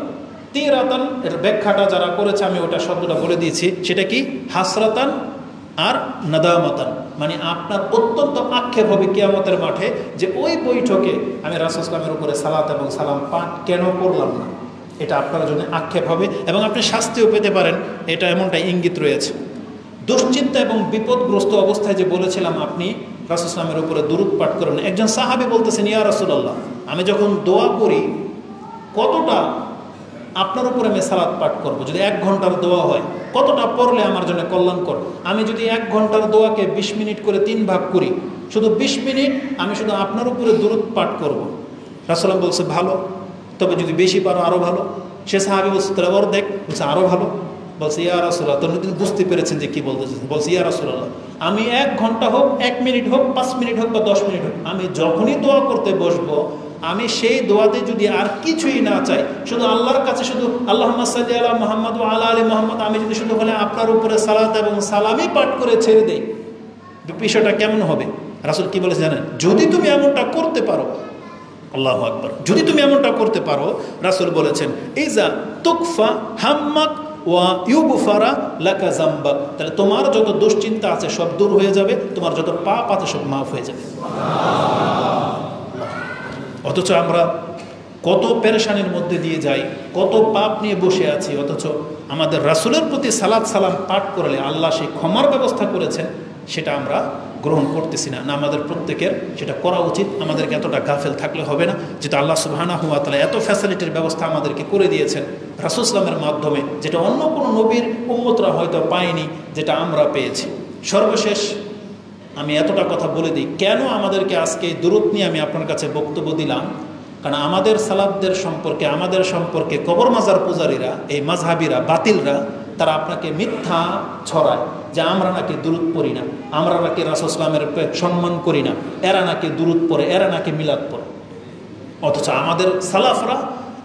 তিরাতান এর ব্যাখ্যাটা যারা করেছে আমি ওটা শব্দটা বলে দিয়েছি, সেটা কি? হাসরাতান আর নাদামাতান, মানে আপনার অত্যন্ত আক্ষেপ হবে কিয়ামতের মাঠে যে ওই বৈঠকে আমি রাসূল সাল্লাল্লাহু উপরে সালাত এবং সালাম পাঠ কেন করলাম না। এটা আপনার জন্য আক্ষেপ হবে এবং আপনি শাস্তিও পেতে পারেন, এটা এমনটা ইঙ্গিত রয়েছে। দুশ্চিন্তা এবং বিপদগ্রস্ত অবস্থায় যে বলেছিলাম আপনি রাসূল সাল্লাল্লাহু উপরে দুরূদ পাঠ করেন, একজন সাহাবী বলতেছেন, ইয়া রাসূলুল্লাহ, আমি যখন দোয়া করি কতটা আপনার উপরে আমি সালাত পাঠ করবো? যদি 1 ঘন্টার দোয়া হয় কতটা পড়লে আমার জন্য কল্যাণকর? আমি যদি 1 ঘন্টার দোয়াকে 20 মিনিট করে 3 ভাগ করি, শুধু 20 মিনিট আমি শুধু আপনার উপরে দুরূদ পাঠ করব। রাসূল বলছে ভালো, তবে যদি বেশি পারো আরও ভালো। সে সাহাবী বলছে তাহলে অর্ধেক, বলছে আরও ভালো। বলছে ইয়া রাসূলুল্লাহ, তখন তিনি বুঝতে পেরেছেন যে কী বলতেছেন। বলছে ইয়া রাসূলুল্লাহ, আমি 1 ঘন্টা হোক, 1 মিনিট হোক, 5 মিনিট হোক বা 10 মিনিট হোক, আমি যখনই দোয়া করতে বসবো আমি সেই দোয়াতে যদি আর কিছুই না চাই, শুধু আল্লাহর কাছে শুধু আল্লাহুম্মা সাল্লি আলা মুহাম্মদ ওয়া আলা আলি মুহাম্মদ, আমি যদি শুধু বলে আপনার উপরে সালাত এবং সালামই পাঠ করে ছেড়ে দেই, বিষয়টা কেমন হবে? রাসূল কি বলেছে জানেন? যদি তুমি এমনটা করতে পারো, আল্লাহু আকবার, যদি তুমি এমনটা করতে পারো, রাসূল বলেছেন ইজা তুকফা হাম্মাক ওয়া ইউগফারা লাকা যামবাক, তাহলে তোমার যত দুশ্চিন্তা আছে সব দূর হয়ে যাবে, তোমার যত পাপ আছে সব মাফ হয়ে যাবে। অথচ আমরা কত পেরেশানির মধ্যে দিয়ে যাই, কত পাপ নিয়ে বসে আছি, অথচ আমাদের রাসূলের প্রতি সালাত সালাম পাঠ করলে আল্লাহ সেই ক্ষমার ব্যবস্থা করেছেন, সেটা আমরা গ্রহণ করতেছি না। আমাদের প্রত্যেকের সেটা করা উচিত। আমাদেরকে এতটা গাফেল থাকলে হবে না, যেটা আল্লাহ সুবহানাহু ওয়া তাআলা এত ফ্যাসিলিটির ব্যবস্থা আমাদেরকে করে দিয়েছেন রাসূল সাল্লাল্লাহু আলাইহি ওয়াসাল্লামের মাধ্যমে, যেটা অন্য কোনো নবীর উম্মতরা হয়তো পায়নি, যেটা আমরা পেয়েছি। সর্বশেষ আমি এতটা কথা বলে দিই, কেন আমাদেরকে আজকে দুরূদ নিয়ে আমি আপনার কাছে বক্তব্য দিলাম। কারণ আমাদের সালাফদের সম্পর্কে, আমাদের সম্পর্কে কবর মাজার পূজারীরা, এই মাযহাবিরা, বাতিলরা, তারা আপনাকে মিথ্যা ছড়ায় যে আমরা নাকি দুরূদ পড়ি না, আমরা নাকি রাসূল সাল্লাল্লাহু আলাইহি ওয়াসাল্লামের সম্মান করি না, এরা নাকি দুরূদ পড়ে, এরা নাকি মিলাদ পড়ে। অথচ আমাদের সালাফরা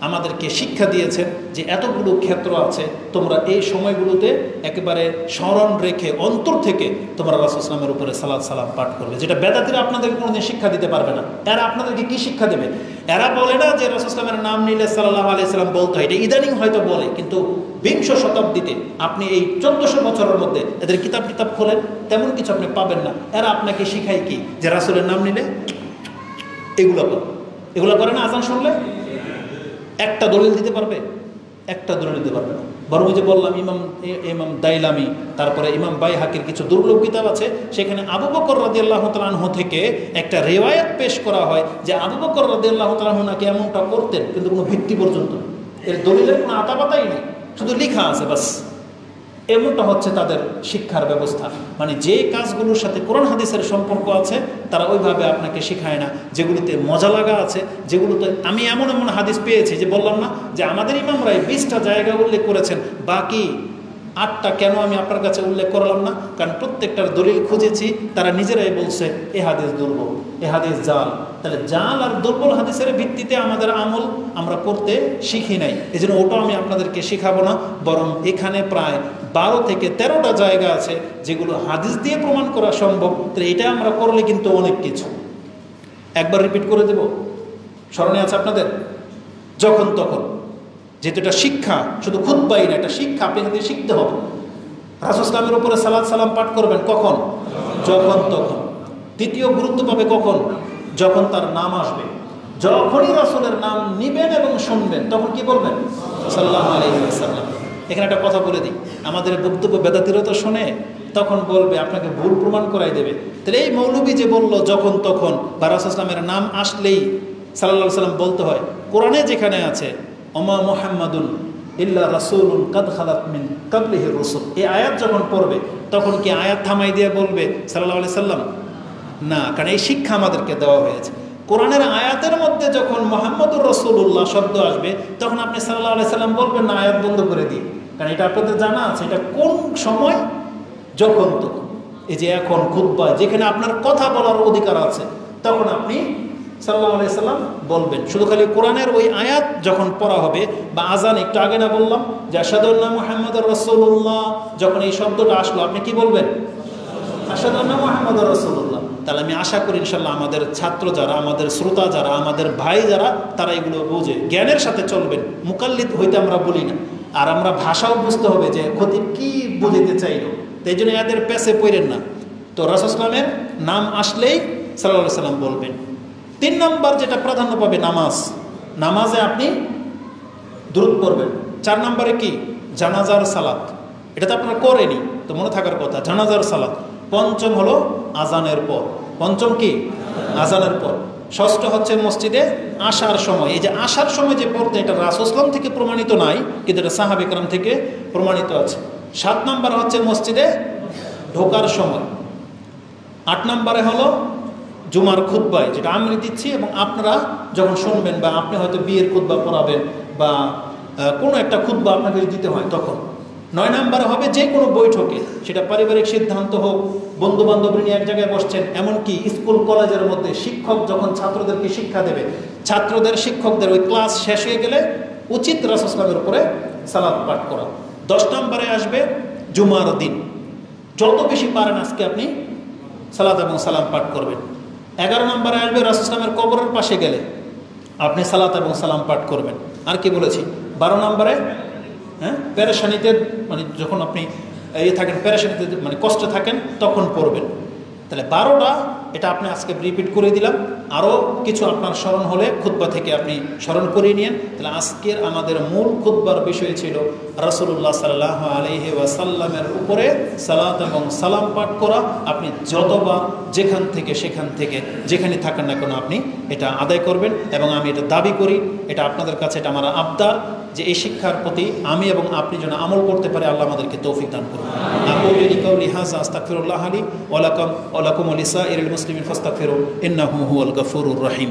আমাদেরকে শিক্ষা দিয়েছেন যে এতগুলো ক্ষেত্র আছে, তোমরা এই সময়গুলোতে একেবারে স্মরণ রেখে অন্তর থেকে তোমরা রাসূল সাল্লাল্লাহু আলাইহি ওয়াসাল্লামের উপরে সালাত সালাম পাঠ করবে, যেটা বেদাতীরা আপনাদেরকে কোনোদিন শিক্ষা দিতে পারবে না। এরা আপনাদেরকে কি শিক্ষা দেবে? এরা বলে না যে রাসূল সাল্লাল্লাহু আলাইহি ওয়াসাল্লামের নাম নিলে সাল্লাল্লাহু আলাইহি ওয়াসাল্লাম বলতে হয়, এটা ইদানিং হয়তো বলে, কিন্তু বিংশ শতাব্দীতে আপনি এই 1400 বছরের মধ্যে এদের কিতাব খোলেন, তেমন কিছু আপনি পাবেন না। এরা আপনাকে শিখায় কি? যে রাসূলের নাম নিলে এগুলো করে না। আজান শুনলে একটা দলিল দিতে পারবে? একটা দলিল দিতে পারবে না। বরং যে বললাম ইমাম দাইলামি, তারপরে ইমাম বাইহাকির কিছু দুর্লভ কিতাব আছে, সেখানে আবু বকর রাদিয়াল্লাহু তাআলা আনহু থেকে একটা রিওয়ায়াত পেশ করা হয় যে আবু বকর রাদিয়াল্লাহু তাআলা আনহু নাকি এমনটা করতেন, কিন্তু কোনো ভিত্তি পর্যন্ত, এর দলিলের কোনো আতাপাতাই নেই, শুধু লেখা আছে বাস। এমনটা হচ্ছে তাদের শিক্ষার ব্যবস্থা। মানে যে কাজগুলোর সাথে কোরআন হাদিসের সম্পর্ক আছে তারা ওইভাবে আপনাকে শেখায় না। যেগুলিতে মজা লাগা আছে, যেগুলোতে আমি এমন এমন হাদিস পেয়েছি যে বললাম না যে আমাদের ইমামরাই 20টা জায়গা উল্লেখ করেছেন, বাকি 8টা কেন আমি আপনার কাছে উল্লেখ করলাম না? কারণ প্রত্যেকটার দলিল খুঁজেছি, তারা নিজেরাই বলছে এ হাদিস দুর্বল, এ হাদিস জাল। তাহলে জাল আর দুর্বল হাদিসের ভিত্তিতে আমাদের আমল আমরা করতে শিখি নাই, এই জন্য ওটাও আমি আপনাদেরকে শেখাবো না। বরং এখানে প্রায় 12 থেকে 13টা জায়গা আছে যেগুলো হাদিস দিয়ে প্রমাণ করা সম্ভব। তাহলে এটা আমরা করলে কিন্তু অনেক কিছু। একবার রিপিট করে দেব, স্মরণে আছে আপনাদের? যখন তখন, যেহেতু এটা শিক্ষা, শুধু খুতবাই না, এটা শিক্ষা, আপনি কিন্তু শিখতে হবে। রাসূল সাল্লাল্লাহু উপরে সালাত সালাম পাঠ করবেন কখন? যখন তখন। দ্বিতীয় গুরুত্ব পাবে কখন? যখন তার নাম আসবে। যখনই রাসূলের নাম নিবেন এবং শুনবেন, তখন কি বলবেন? সাল্লাল্লাহু আলাইহি ওয়াসাল্লাম। এখানে একটা কথা বলে দিই, আমাদের বক্তব্য বেদাতীরা তো শোনে, তখন বলবে, আপনাকে ভুল প্রমাণ করাই দেবে। তাহলে এই মৌলবী যে বলল যখন তখন, বা রাসূল সাল্লাল্লাহু নাম আসলেই সাল্লাল্লাহু আলাইহি ওয়াসাল্লাম বলতে হয়, কোরআনে যেখানে আছে ওমা মুহাম্মাদুন ইল্লা রাসূলুন কাদ খালাত মিন ক্বাবলিহির রাসূল, এই আয়াত যখন পড়বে তখন কি আয়াত থামাই দিয়ে বলবে সাল্লাল্লাহু আলাইহি সাল্লাম? না, কারণ এই শিক্ষা আমাদেরকে দেওয়া হয়েছে। কোরআনের আয়াতের মধ্যে যখন মুহাম্মাদুর রাসূলুল্লাহ শব্দ আসবে তখন আপনি সাল্লাল্লাহু আলাইহি সাল্লাম বলবেন না, আয়াত বন্ধ করে দিই, কারণ এটা আপনাদের জানা আছে এটা কোন সময়, যখন তখন। এই যে এখন খুতবা যেখানে আপনার কথা বলার অধিকার আছে, তখন আপনি সাল্লাল্লাহু আলাইহি সাল্লাম বলবেন। শুধু খালি কোরআনের ওই আয়াত যখন পড়া হবে, বা আজান একটু আগে না বললাম যে আশহাদু আন্না মুহাম্মাদুর রাসূলুল্লাহ, যখন এই শব্দটা আসলো আপনি কি বলবেন? আশহাদু আন্না মুহাম্মাদুর রাসূলুল্লাহ। তাহলে আমি আশা করি ইনশাআল্লাহ আমাদের ছাত্র যারা, আমাদের শ্রোতা যারা, আমাদের ভাই যারা, তারা এগুলো বুঝে জ্ঞানের সাথে চলবেন। মুকাল্লিদ হইতে আমরা বলি না, আর আমরা ভাষাও বুঝতে হবে যে খতিব কি বুঝাইতে চাইল, তাই জন্য এদের পেছে পড়েন না। তো রাসূল সাল্লামের নাম আসলেই সাল্লাল্লাহু আলাইহি সাল্লাম বলবেন। 3 নম্বর যেটা প্রাধান্য পাবে নামাজ, নামাজে আপনি দুরূদ পড়বেন। 4 নম্বরে কি? জানাজার সালাত, এটা তো আপনারা করেনি, তো মনে থাকার কথা, জানাজার সালাত। 5ম হলো আজানের পর, 5ম কি? আজানের পর। 6ষ্ঠ হচ্ছে মসজিদে আসার সময়। এই যে আসার সময় যে পড়তে, এটা রাসূল সাল্লাল্লাহু থেকে প্রমাণিত নাই, কিন্তু এটা সাহাবা কেরাম থেকে প্রমাণিত আছে। 7 নম্বর হচ্ছে মসজিদে ঢোকার সময়। 8 নম্বরে হলো জুমার খুতবায়, যেটা আমি দিচ্ছি এবং আপনারা যখন শুনবেন, বা আপনি হয়তো বিয়ের খুতবা পড়াবেন বা কোনো একটা খুতবা আপনাকে দিতে হয় তখন। 9 নম্বরে হবে যে কোনো বৈঠকে, সেটা পারিবারিক সিদ্ধান্ত হোক, বন্ধু বান্ধব নিয়ে এক জায়গায় বসছেন, এমনকি স্কুল কলেজের মধ্যে শিক্ষক যখন ছাত্রদেরকে শিক্ষা দেবে, ছাত্রদের শিক্ষকদের ওই ক্লাস শেষ হয়ে গেলে উচিত রাসূল সাল্লাল্লাহু আলাইহি ওয়াসাল্লামের উপরে সালাত পাঠ করা। 10 নম্বরে আসবে জুমার দিন, যত বেশি পারেন আজকে আপনি সালাত এবং সালাম পাঠ করবেন। 11 নম্বরে আসবে রাসূল সাল্লাল্লাহু আলাইহি ওয়াসাল্লামের কবরের পাশে গেলে আপনি সালাত এবং সালাম পাঠ করবেন। আর কি বলেছি? 12 নম্বরে পেরেশানিতে, মানে যখন আপনি থাকেন পেরেশানিতে, মানে কষ্টে থাকেন, তখন পড়বেন। তাহলে 12টা, এটা আপনি আজকে রিপিট করে দিলাম। আরও কিছু আপনার স্মরণ হলে খুতবা থেকে আপনি স্মরণ করিয়ে নিন। তাহলে আজকের আমাদের মূল খুতবার বিষয় ছিল রাসূলুল্লাহ সাল্লাল্লাহু আলাইহি ওয়াসাল্লামের উপরে সালাত এবং সালাম পাঠ করা। আপনি যতবার যেখান থেকে সেখান থেকে যেখানে থাকেন না কেন আপনি এটা আদায় করবেন। এবং আমি এটা দাবি করি, এটা আপনাদের কাছে এটা আমার আবদার, যে এই শিক্ষার প্রতি আমি এবং আপনি যেন আমল করতে পারি। আল্লাহ আমাদেরকে তৌফিক দান করুন। আকুলু লিকাউলি হাযা আস্তাগফিরুল্লাহ লি ওয়া লাকুম ওয়া লিসাইরিল মুসলিমিন ফাস্তাগফিরু ইন্নাহু হুয়াল গফুরুর রহিম।